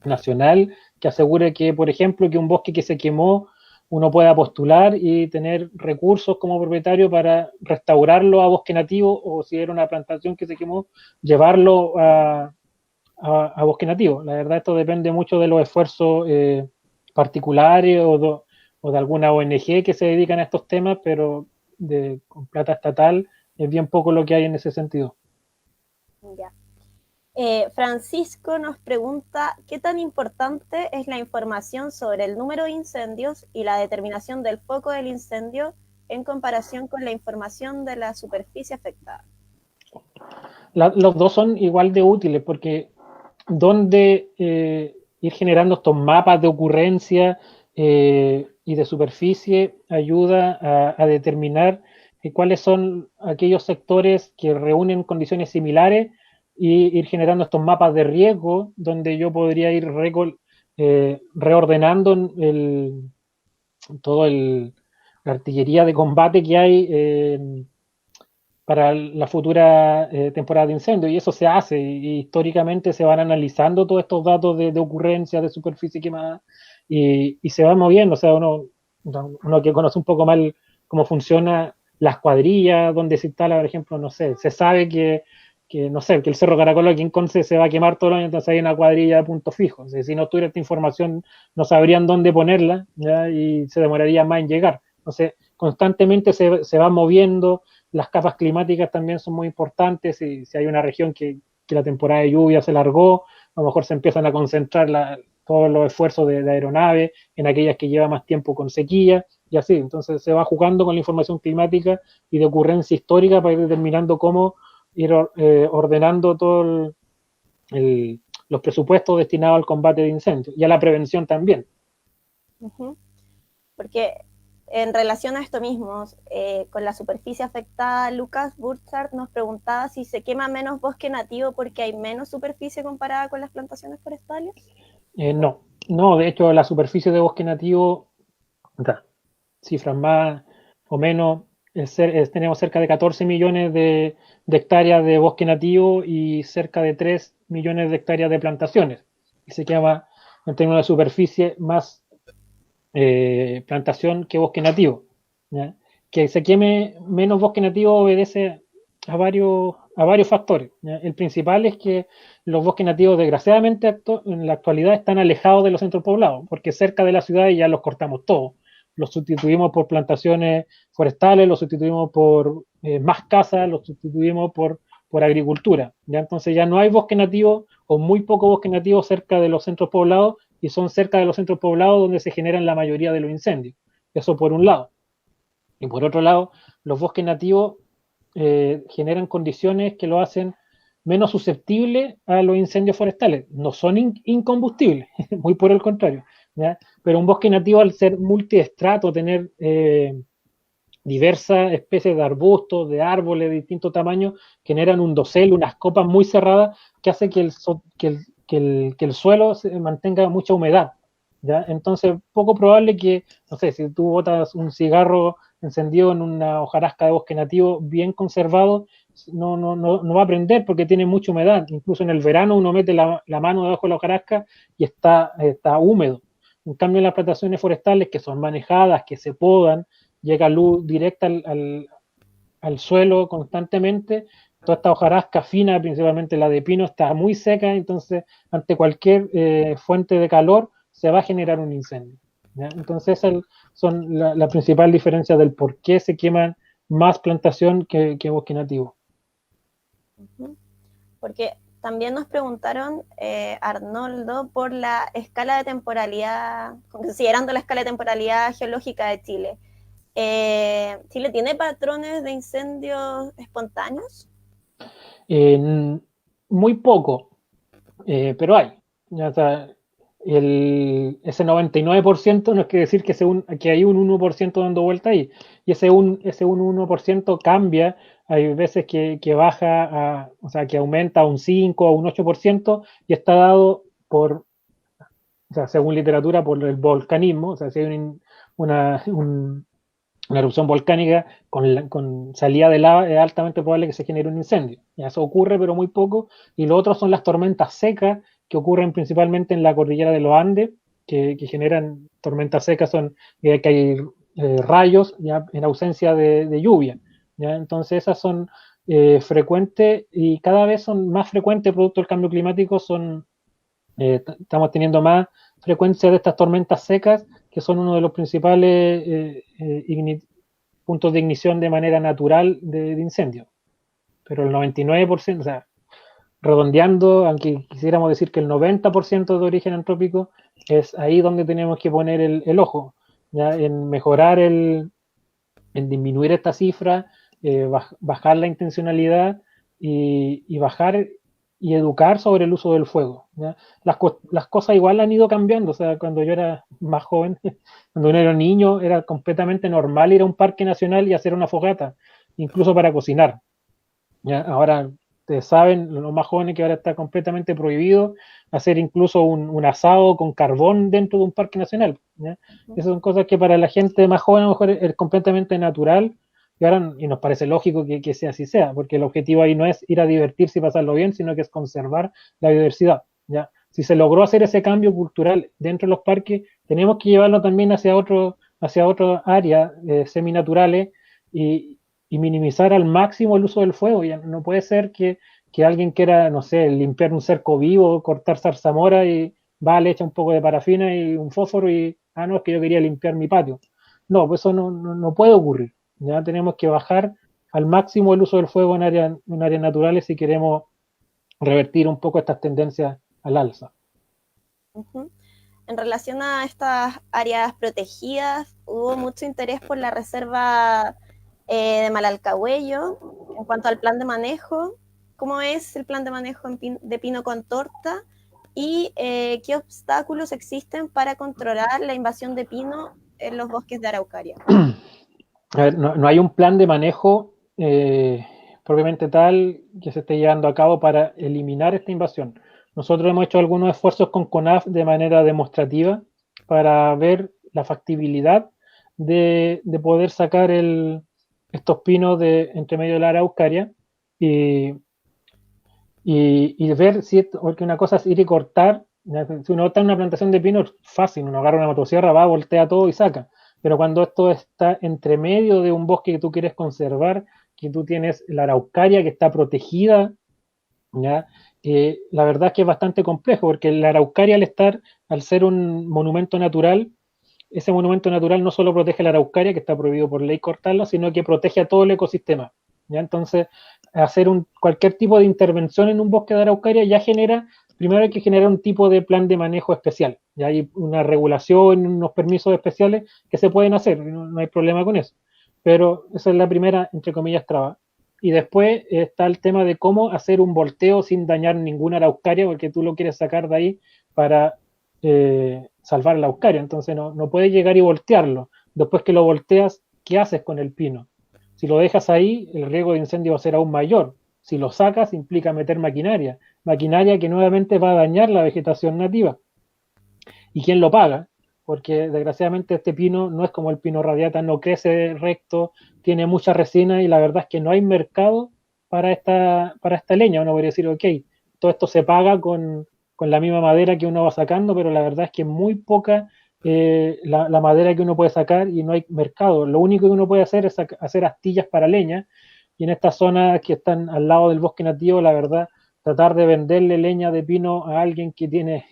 nacional que asegure que, por ejemplo, que un bosque que se quemó uno pueda postular y tener recursos como propietario para restaurarlo a bosque nativo, o si era una plantación que se quemó, llevarlo a bosque nativo. La verdad, esto depende mucho de los esfuerzos particulares o de alguna ONG que se dedican a estos temas, pero con plata estatal es bien poco lo que hay en ese sentido. Ya. Francisco nos pregunta, ¿qué tan importante es la información sobre el número de incendios y la determinación del foco del incendio en comparación con la información de la superficie afectada? Los dos son igual de útiles porque donde ir generando estos mapas de ocurrencia y de superficie ayuda a determinar cuáles son aquellos sectores que reúnen condiciones similares y ir generando estos mapas de riesgo donde yo podría ir reordenando todo la artillería de combate que hay para la futura temporada de incendio. Y eso se hace, y históricamente se van analizando todos estos datos de ocurrencia, de superficie quemada, y se va moviendo. O sea, uno que conoce un poco mal cómo funciona las cuadrillas, donde se instala, por ejemplo, no sé, se sabe no sé, que el Cerro Caracol aquí en Conce se va a quemar todo el año, entonces hay una cuadrilla de punto fijo. O sea, si no tuviera esta información, no sabrían dónde ponerla, ¿ya? Y se demoraría más en llegar. Entonces, constantemente se va moviendo. Las capas climáticas también son muy importantes. Si hay una región que la temporada de lluvia se largó, a lo mejor se empiezan a concentrar todos los esfuerzos de aeronave en aquellas que lleva más tiempo con sequía, y así. Entonces se va jugando con la información climática y de ocurrencia histórica para ir determinando cómo ir ordenando todos los presupuestos destinados al combate de incendios y a la prevención también. Porque en relación a esto mismo, con la superficie afectada, Lucas Burchard nos preguntaba si se quema menos bosque nativo porque hay menos superficie comparada con las plantaciones forestales. No, de hecho la superficie de bosque nativo, cifras más o menos, tenemos cerca de 14 millones de hectáreas de bosque nativo y cerca de 3 millones de hectáreas de plantaciones. Y se quema en términos de superficie más plantación que bosque nativo, ¿ya? Que se queme menos bosque nativo obedece a varios factores, ¿ya? El principal es que los bosques nativos, desgraciadamente, en la actualidad están alejados de los centros poblados, porque cerca de la ciudad ya los cortamos todos. Los sustituimos por plantaciones forestales, los sustituimos por más casas, los sustituimos por agricultura. ¿Ya? Entonces ya no hay bosque nativo o muy poco bosque nativo cerca de los centros poblados, y son cerca de los centros poblados donde se generan la mayoría de los incendios. Eso por un lado. Y por otro lado, los bosques nativos generan condiciones que lo hacen menos susceptible a los incendios forestales. No son incombustibles, muy por el contrario. ¿Ya? Pero un bosque nativo, al ser multiestrato, tener diversas especies de arbustos, de árboles de distinto tamaño, generan un dosel, unas copas muy cerradas que hace que el suelo se mantenga mucha humedad. ¿Ya? Entonces, poco probable que, no sé, si tú botas un cigarro encendido en una hojarasca de bosque nativo bien conservado, no va a prender porque tiene mucha humedad. Incluso en el verano uno mete la mano debajo de la hojarasca y está húmedo. En cambio, en las plantaciones forestales que son manejadas, que se podan, llega luz directa al suelo constantemente, toda esta hojarasca fina, principalmente la de pino, está muy seca, entonces ante cualquier fuente de calor se va a generar un incendio. ¿Ya? Entonces son la principal diferencia del por qué se queman más plantación que bosque nativo. Porque también nos preguntaron, Arnoldo, por la escala de temporalidad, considerando la escala de temporalidad geológica de Chile. ¿Chile tiene patrones de incendios espontáneos? Muy poco, pero hay. Ya, o sea, ese 99% no es que decir que hay un 1% dando vuelta ahí. Y ese 1% cambia. Hay veces que baja, o sea, que aumenta a un 5 o un 8% y está dado por, o sea, según literatura, por el volcanismo. O sea, si hay una erupción volcánica con salida de lava, es altamente probable que se genere un incendio. Ya eso ocurre, pero muy poco. Y lo otro son las tormentas secas, que ocurren principalmente en la cordillera de los Andes, que generan tormentas secas, son que hay rayos ya, en ausencia de lluvia. ¿Ya? Entonces esas son frecuentes y cada vez son más frecuentes producto del cambio climático, estamos teniendo más frecuencia de estas tormentas secas, que son uno de los principales puntos de ignición de manera natural de incendio. Pero el 99%, o sea, redondeando, aunque quisiéramos decir que el 90% de origen antrópico, es ahí donde tenemos que poner el ojo, ¿ya? En mejorar, en disminuir esta cifra, bajar la intencionalidad y bajar y educar sobre el uso del fuego. ¿Ya? Las cosas igual han ido cambiando, o sea, cuando yo era más joven, cuando uno era niño, era completamente normal ir a un parque nacional y hacer una fogata, incluso para cocinar. ¿Ya? Ahora, ustedes saben, los más jóvenes, que ahora está completamente prohibido hacer incluso un asado con carbón dentro de un parque nacional. ¿Ya? Esas son cosas que para la gente más joven a lo mejor es completamente natural y nos parece lógico que sea así sea, porque el objetivo ahí no es ir a divertirse y pasarlo bien, sino que es conservar la biodiversidad. ¿Ya? Si se logró hacer ese cambio cultural dentro de los parques, tenemos que llevarlo también hacia otras áreas seminaturales y, y minimizar al máximo el uso del fuego. Ya no puede ser que alguien quiera, no sé, limpiar un cerco vivo, cortar zarzamora y va, le echa un poco de parafina y un fósforo y, no, es que yo quería limpiar mi patio. No, pues eso no puede ocurrir. Ya tenemos que bajar al máximo el uso del fuego en áreas naturales si queremos revertir un poco estas tendencias al alza. En relación a estas áreas protegidas, hubo mucho interés por la reserva de Malalcahuello en cuanto al plan de manejo. ¿Cómo es el plan de manejo de pino con torta? ¿Y qué obstáculos existen para controlar la invasión de pino en los bosques de Araucaria? A ver, no hay un plan de manejo propiamente tal que se esté llevando a cabo para eliminar esta invasión. Nosotros hemos hecho algunos esfuerzos con CONAF de manera demostrativa para ver la factibilidad de poder sacar estos pinos entre medio de la araucaria y ver si, porque una cosa es ir y cortar. Si uno está en una plantación de pino, es fácil, uno agarra una motosierra, va, voltea todo y saca. Pero cuando esto está entre medio de un bosque que tú quieres conservar, que tú tienes la araucaria que está protegida, ¿ya? La verdad es que es bastante complejo, porque la araucaria, al ser un monumento natural, ese monumento natural no solo protege la araucaria, que está prohibido por ley cortarla, sino que protege a todo el ecosistema. ¿Ya? Entonces, hacer cualquier tipo de intervención en un bosque de araucaria ya primero hay que generar un tipo de plan de manejo especial. Ya hay una regulación, unos permisos especiales que se pueden hacer, no hay problema con eso. Pero esa es la primera, entre comillas, traba. Y después está el tema de cómo hacer un volteo sin dañar ninguna araucaria, porque tú lo quieres sacar de ahí para salvar la araucaria. Entonces no puedes llegar y voltearlo. Después que lo volteas, ¿qué haces con el pino? Si lo dejas ahí, el riesgo de incendio va a ser aún mayor. Si lo sacas, implica meter maquinaria que nuevamente va a dañar la vegetación nativa. ¿Y quién lo paga? Porque desgraciadamente este pino no es como el pino radiata, no crece recto, tiene mucha resina y la verdad es que no hay mercado para esta leña. Uno podría decir, ok, todo esto se paga con la misma madera que uno va sacando, pero la verdad es que es muy poca la madera que uno puede sacar y no hay mercado. Lo único que uno puede hacer es hacer astillas para leña, y en estas zonas que están al lado del bosque nativo, la verdad, tratar de venderle leña de pino a alguien que tiene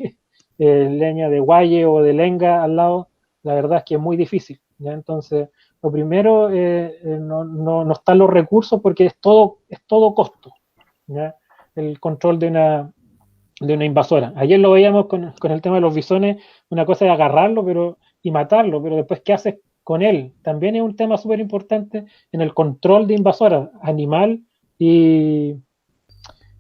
leña de guaye o de lenga al lado, la verdad es que es muy difícil. ¿Ya? Entonces, lo primero, no están los recursos porque es todo costo. ¿Ya? El control de una invasora. Ayer lo veíamos con el tema de los bisones, una cosa es agarrarlo y matarlo, pero después, ¿qué haces con él? También es un tema súper importante en el control de invasoras, animal y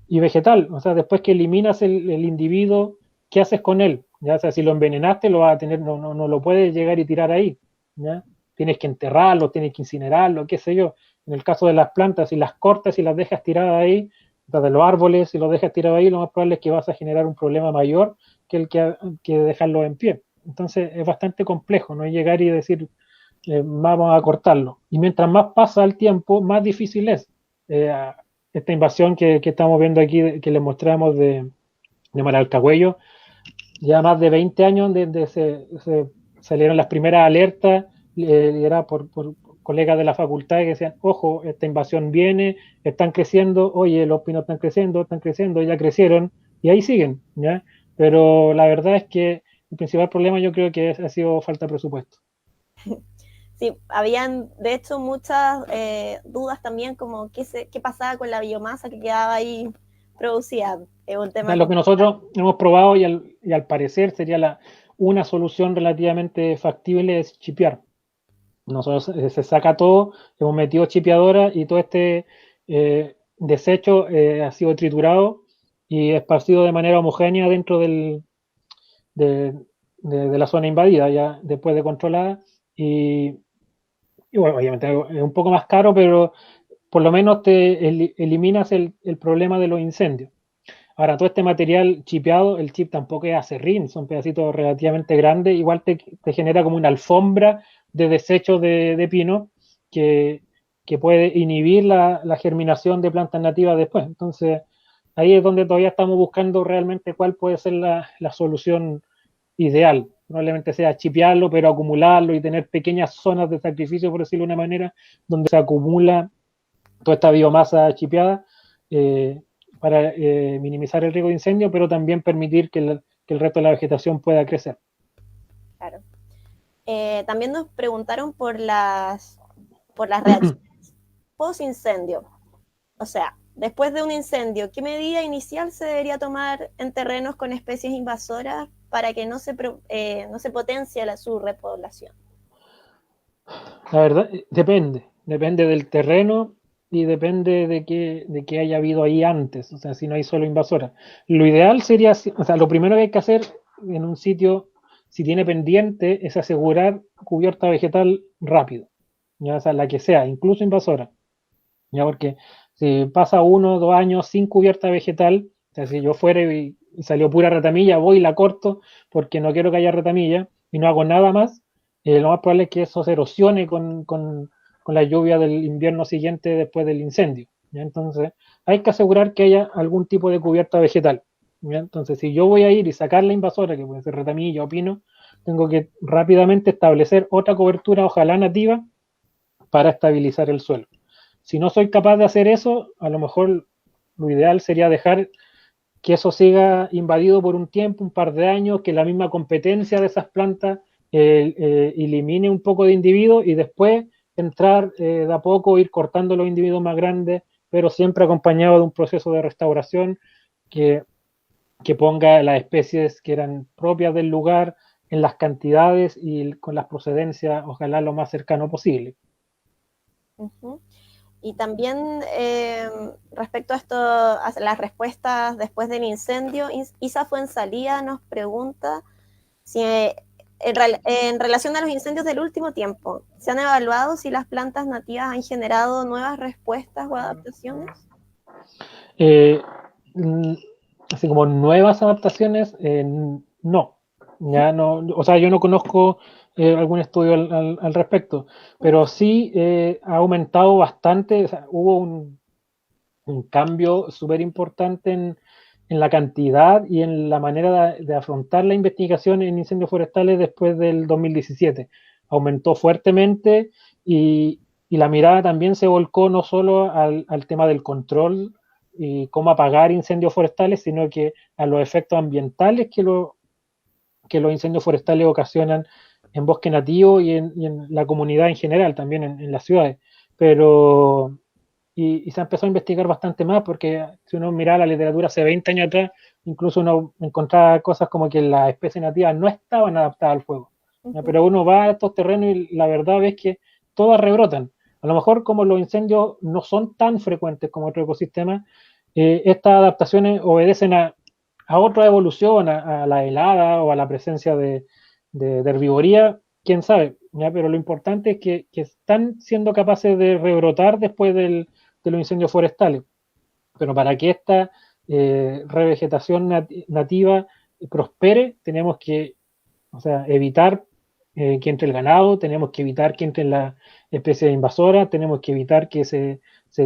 vegetal. O sea, después que eliminas el individuo, ¿qué haces con él? ¿Ya? O sea, si lo envenenaste, lo vas a tener, no lo puedes llegar y tirar ahí. ¿Ya? Tienes que enterrarlo, tienes que incinerarlo, qué sé yo. En el caso de las plantas, si las cortas y las dejas tiradas ahí, de los árboles, si los dejas tirados ahí, lo más probable es que vas a generar un problema mayor que el que dejarlo en pie. Entonces es bastante complejo, no es llegar y decir, vamos a cortarlo. Y mientras más pasa el tiempo, más difícil es. Eh, esta invasión que estamos viendo aquí, que les mostramos de Maralcahuello, ya más de 20 años desde se salieron las primeras alertas, era por colegas de la facultad que decían, ojo, esta invasión viene, están creciendo, oye, los pinos están creciendo, ya crecieron, y ahí siguen, ¿ya? Pero la verdad es que el principal problema yo creo que ha sido falta de presupuesto. Sí, habían de hecho muchas dudas también como qué pasaba con la biomasa que quedaba ahí producida. Es un tema Lo que nosotros hemos probado y al parecer sería una solución relativamente factible es chipear. Nosotros se saca todo, hemos metido chipeadora y todo este desecho ha sido triturado y esparcido de manera homogénea dentro de, de la zona invadida, ya después de controlada. Y bueno, obviamente es un poco más caro, pero por lo menos te eliminas el problema de los incendios. Ahora, todo este material chipeado, el chip tampoco es acerrín, son pedacitos relativamente grandes, igual te genera como una alfombra de desechos de pino que, que puede inhibir la germinación de plantas nativas después. Entonces, ahí es donde todavía estamos buscando realmente cuál puede ser la solución ideal. Probablemente sea chipearlo, pero acumularlo y tener pequeñas zonas de sacrificio, por decirlo de una manera, donde se acumula toda esta biomasa chipeada para minimizar el riesgo de incendio, pero también permitir que el resto de la vegetación pueda crecer. claro. También nos preguntaron por las reacciones post incendio. O sea, después de un incendio, ¿qué medida inicial se debería tomar en terrenos con especies invasoras para que no se potencie su repoblación? La verdad, depende del terreno y depende de qué haya habido ahí antes, o sea, si no hay solo invasora. Lo ideal sería, o sea, lo primero que hay que hacer en un sitio, si tiene pendiente, es asegurar cubierta vegetal rápido, ya o sea, la que sea, incluso invasora, ya porque si pasa 1 o 2 años sin cubierta vegetal, o sea, si yo fuera y salió pura retamilla, voy y la corto porque no quiero que haya retamilla y no hago nada más, lo más probable es que eso se erosione con la lluvia del invierno siguiente después del incendio. ¿Ya? Entonces, hay que asegurar que haya algún tipo de cubierta vegetal. ¿Ya? Entonces, si yo voy a ir y sacar la invasora, que puede ser retamilla o pino, tengo que rápidamente establecer otra cobertura, ojalá nativa, para estabilizar el suelo. Si no soy capaz de hacer eso, a lo mejor lo ideal sería dejar que eso siga invadido por un tiempo, un par de años, que la misma competencia de esas plantas elimine un poco de individuos y después entrar de a poco, ir cortando los individuos más grandes, pero siempre acompañado de un proceso de restauración que, que ponga las especies que eran propias del lugar en las cantidades y con las procedencias, ojalá lo más cercano posible. Uh-huh. Y también respecto a esto, a las respuestas después del incendio, Isa Fuensalía nos pregunta si en relación a los incendios del último tiempo, ¿se han evaluado si las plantas nativas han generado nuevas respuestas o adaptaciones? Eh, Así como nuevas adaptaciones, no. Ya no, o sea, yo no conozco algún estudio al respecto, pero sí ha aumentado bastante, o sea, hubo un cambio súper importante en la cantidad y en la manera de afrontar la investigación en incendios forestales después del 2017. Aumentó fuertemente y la mirada también se volcó no solo al tema del control y cómo apagar incendios forestales, sino que a los efectos ambientales que los incendios forestales ocasionan en bosque nativo y en la comunidad en general, también en las ciudades. Pero y se empezó a investigar bastante más porque si uno miraba la literatura hace 20 años atrás, incluso uno encontraba cosas como que las especies nativas no estaban adaptadas al fuego. ¿Ya? Pero uno va a estos terrenos y la verdad es que todas rebrotan. A lo mejor como los incendios no son tan frecuentes como otros ecosistemas, estas adaptaciones obedecen a otra evolución, a la helada o a la presencia de herbivoría, quién sabe, ¿ya? Pero lo importante es que están siendo capaces de rebrotar después de los incendios forestales. Pero para que esta revegetación nativa prospere, tenemos que, o sea, evitar que entre el ganado, tenemos que evitar que entren las especies invasoras, tenemos que evitar que se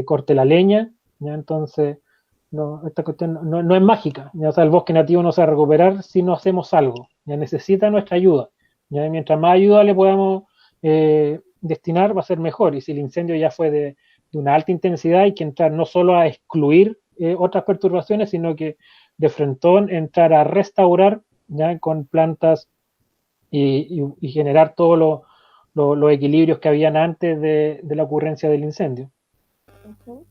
corte la leña, ¿ya? Entonces, no, esta cuestión no es mágica, ¿ya? O sea, el bosque nativo no se va a recuperar si no hacemos algo, ya necesita nuestra ayuda, ¿ya? Mientras más ayuda le podamos destinar, va a ser mejor, y si el incendio ya fue de una alta intensidad, hay que entrar no solo a excluir otras perturbaciones, sino que de frentón entrar a restaurar, ¿ya? Con plantas y generar todos los equilibrios que habían antes de la ocurrencia del incendio. Uh-huh.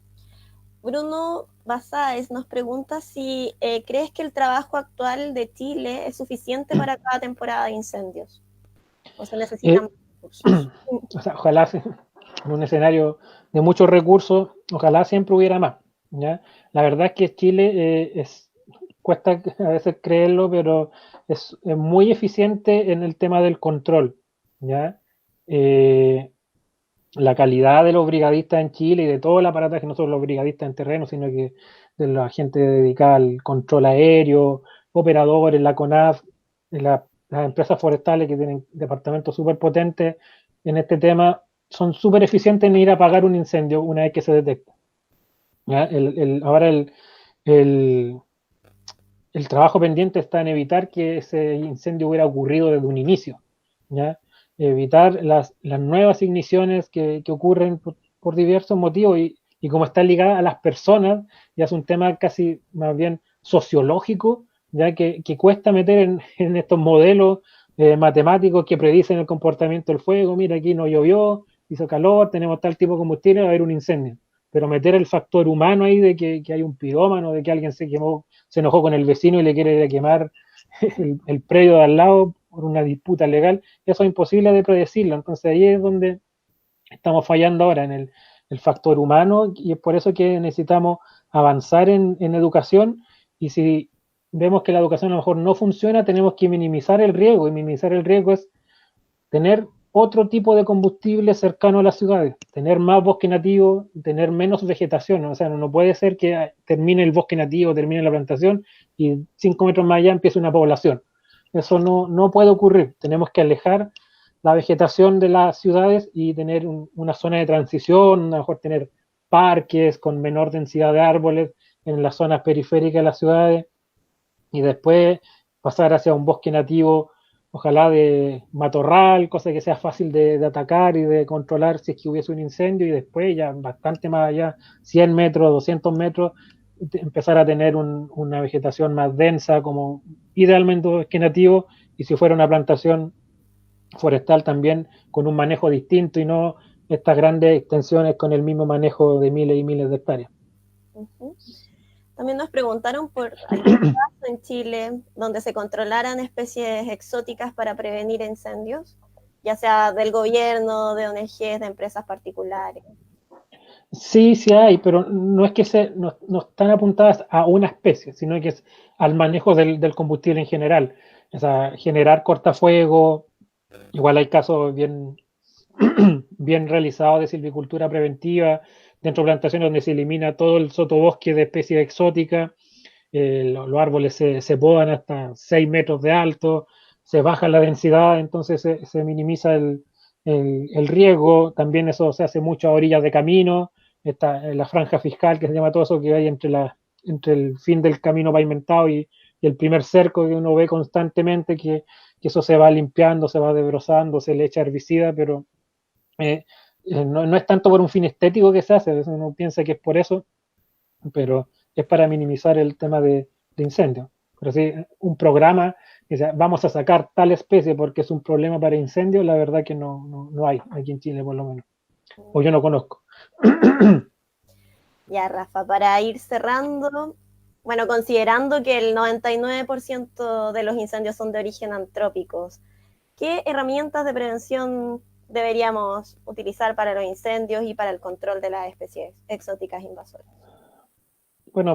Bruno Basáez nos pregunta si crees que el trabajo actual de Chile es suficiente para cada temporada de incendios o se necesitan más recursos. O sea, ojalá en un escenario de muchos recursos, ojalá siempre hubiera más, ¿ya? La verdad es que Chile cuesta a veces creerlo, pero es muy eficiente en el tema del control, ¿ya? La calidad de los brigadistas en Chile y de todo el aparataje, no solo los brigadistas en terreno, sino que de la gente dedicada al control aéreo, operadores, la CONAF, las empresas forestales que tienen departamentos súper potentes en este tema, son súper eficientes en ir a apagar un incendio una vez que se detecta. ¿Ya? Ahora el trabajo pendiente está en evitar que ese incendio hubiera ocurrido desde un inicio, ¿ya? Evitar las nuevas igniciones que ocurren por diversos motivos y como está ligada a las personas, ya es un tema casi más bien sociológico, ya que cuesta meter en estos modelos matemáticos que predicen el comportamiento del fuego. Mira, aquí no llovió, hizo calor, tenemos tal tipo de combustible, va a haber un incendio. Pero meter el factor humano ahí de que hay un pirómano, de que alguien se enojó con el vecino y le quiere ir a quemar el predio de al lado por una disputa legal, eso es imposible de predecirlo. Entonces ahí es donde estamos fallando ahora en el factor humano y es por eso que necesitamos avanzar en educación y si vemos que la educación a lo mejor no funciona, tenemos que minimizar el riesgo y minimizar el riesgo es tener otro tipo de combustible cercano a las ciudades, tener más bosque nativo, tener menos vegetación, o sea, no puede ser que termine el bosque nativo, termine la plantación y 5 metros más allá empiece una población. Eso no puede ocurrir, tenemos que alejar la vegetación de las ciudades y tener una zona de transición, a lo mejor tener parques con menor densidad de árboles en las zonas periféricas de las ciudades y después pasar hacia un bosque nativo, ojalá de matorral, cosa que sea fácil de atacar y de controlar si es que hubiese un incendio y después ya bastante más allá, 100 metros, 200 metros, empezar a tener una vegetación más densa, como idealmente un bosque nativo, y si fuera una plantación forestal también con un manejo distinto y no estas grandes extensiones con el mismo manejo de miles y miles de hectáreas. Uh-huh. También nos preguntaron por algún caso en Chile donde se controlaran especies exóticas para prevenir incendios, ya sea del gobierno, de ONGs, de empresas particulares. Sí, sí hay, pero no es que no están apuntadas a una especie, sino que es al manejo del combustible en general. O sea, generar cortafuego, igual hay casos bien realizados de silvicultura preventiva, dentro de plantaciones donde se elimina todo el sotobosque de especies exóticas, los árboles se podan hasta 6 metros de alto, se baja la densidad, entonces se minimiza el riesgo, también eso se hace mucho a orillas de camino, está la franja fiscal que se llama todo eso que hay entre el fin del camino pavimentado y el primer cerco que uno ve constantemente, que eso se va limpiando, se va desbrozando, se le echa herbicida, pero no es tanto por un fin estético que se hace, uno piensa que es por eso, pero es para minimizar el tema de incendios. Pero sí, un programa que sea, vamos a sacar tal especie porque es un problema para incendios, la verdad que no hay aquí en Chile por lo menos, o yo no conozco. Ya, Rafa, para ir cerrando, bueno, considerando que el 99% de los incendios son de origen antrópicos, ¿qué herramientas de prevención deberíamos utilizar para los incendios y para el control de las especies exóticas invasoras? Bueno,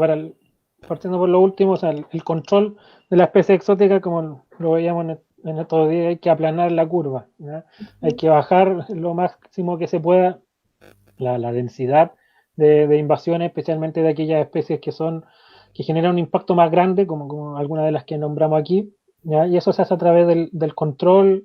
partiendo por lo último, o sea, el control de la especie exótica, como lo veíamos en estos días, hay que aplanar la curva, ¿ya? Hay que bajar lo máximo que se pueda la densidad de invasiones, especialmente de aquellas especies que generan un impacto más grande, como algunas de las que nombramos aquí, ¿ya? Y eso se hace a través del control,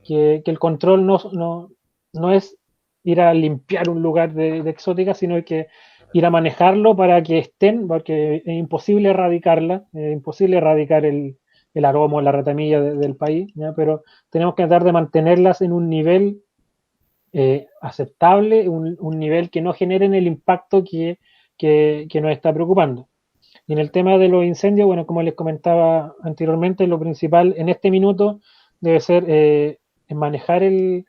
que el control no es ir a limpiar un lugar de exótica, sino que ir a manejarlo para que estén, porque es imposible erradicarla, es imposible erradicar el aroma o la ratamilla del país, ¿ya? Pero tenemos que tratar de mantenerlas en un nivel aceptable, un nivel que no generen el impacto que nos está preocupando. Y en el tema de los incendios, bueno, como les comentaba anteriormente, lo principal en este minuto debe ser manejar el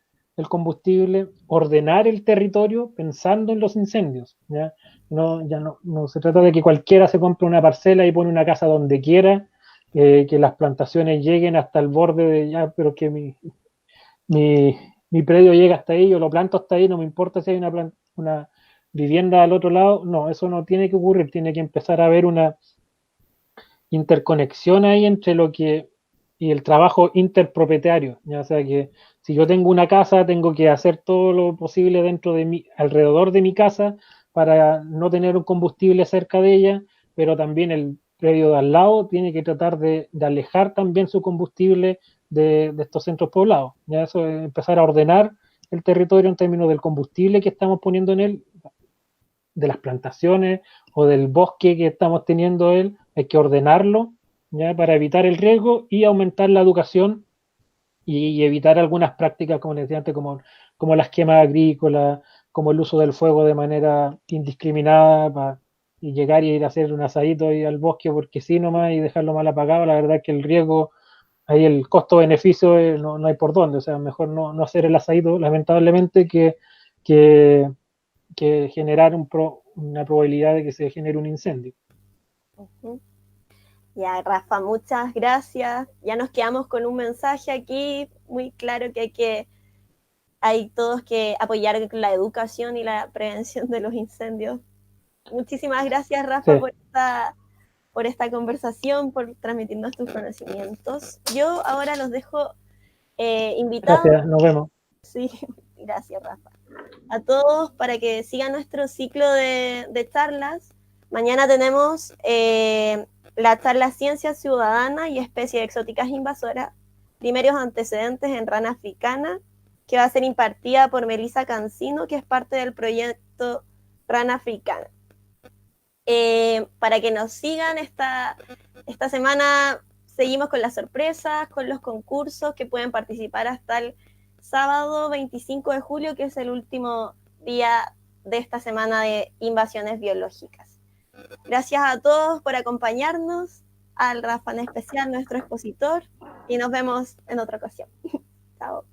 combustible, ordenar el territorio pensando en los incendios. Ya no se trata de que cualquiera se compre una parcela y pone una casa donde quiera, que las plantaciones lleguen hasta el borde de ya, pero que mi, mi predio llega hasta ahí, yo lo planto hasta ahí, no me importa si hay una vivienda al otro lado. No, eso no tiene que ocurrir, tiene que empezar a haber una interconexión ahí entre lo que y el trabajo interpropietario, ya sea que si yo tengo una casa, tengo que hacer todo lo posible alrededor de mi casa para no tener un combustible cerca de ella, pero también el predio de al lado tiene que tratar de alejar también su combustible de estos centros poblados. Ya eso es empezar a ordenar el territorio en términos del combustible que estamos poniendo en él, de las plantaciones o del bosque que estamos teniendo él, hay que ordenarlo, ¿ya? Para evitar el riesgo y aumentar la educación y evitar algunas prácticas, como les decía antes, como las quemas agrícolas, como el uso del fuego de manera indiscriminada y llegar y ir a hacer un asadito ahí al bosque porque sí nomás y dejarlo mal apagado. La verdad que el riesgo, ahí el costo-beneficio no hay por dónde, o sea, mejor no hacer el asadito, lamentablemente, que, que generar una probabilidad de que se genere un incendio. Uh-huh. Ya, Rafa, muchas gracias. Ya nos quedamos con un mensaje aquí muy claro que hay todos que apoyar la educación y la prevención de los incendios. Muchísimas gracias, Rafa, Sí, por esta conversación, por transmitirnos tus conocimientos. Yo ahora los dejo invitados. gracias, nos vemos. Sí, gracias, Rafa. A todos para que sigan nuestro ciclo de charlas. Mañana tenemos la charla Ciencia Ciudadana y Especies Exóticas Invasoras, primeros antecedentes en rana africana, que va a ser impartida por Melissa Cancino, que es parte del proyecto Rana Africana. Para que nos sigan esta semana, seguimos con las sorpresas, con los concursos que pueden participar hasta el sábado 25 de julio, que es el último día de esta semana de invasiones biológicas. Gracias a todos por acompañarnos, al Rafa en especial, nuestro expositor, y nos vemos en otra ocasión. Chao.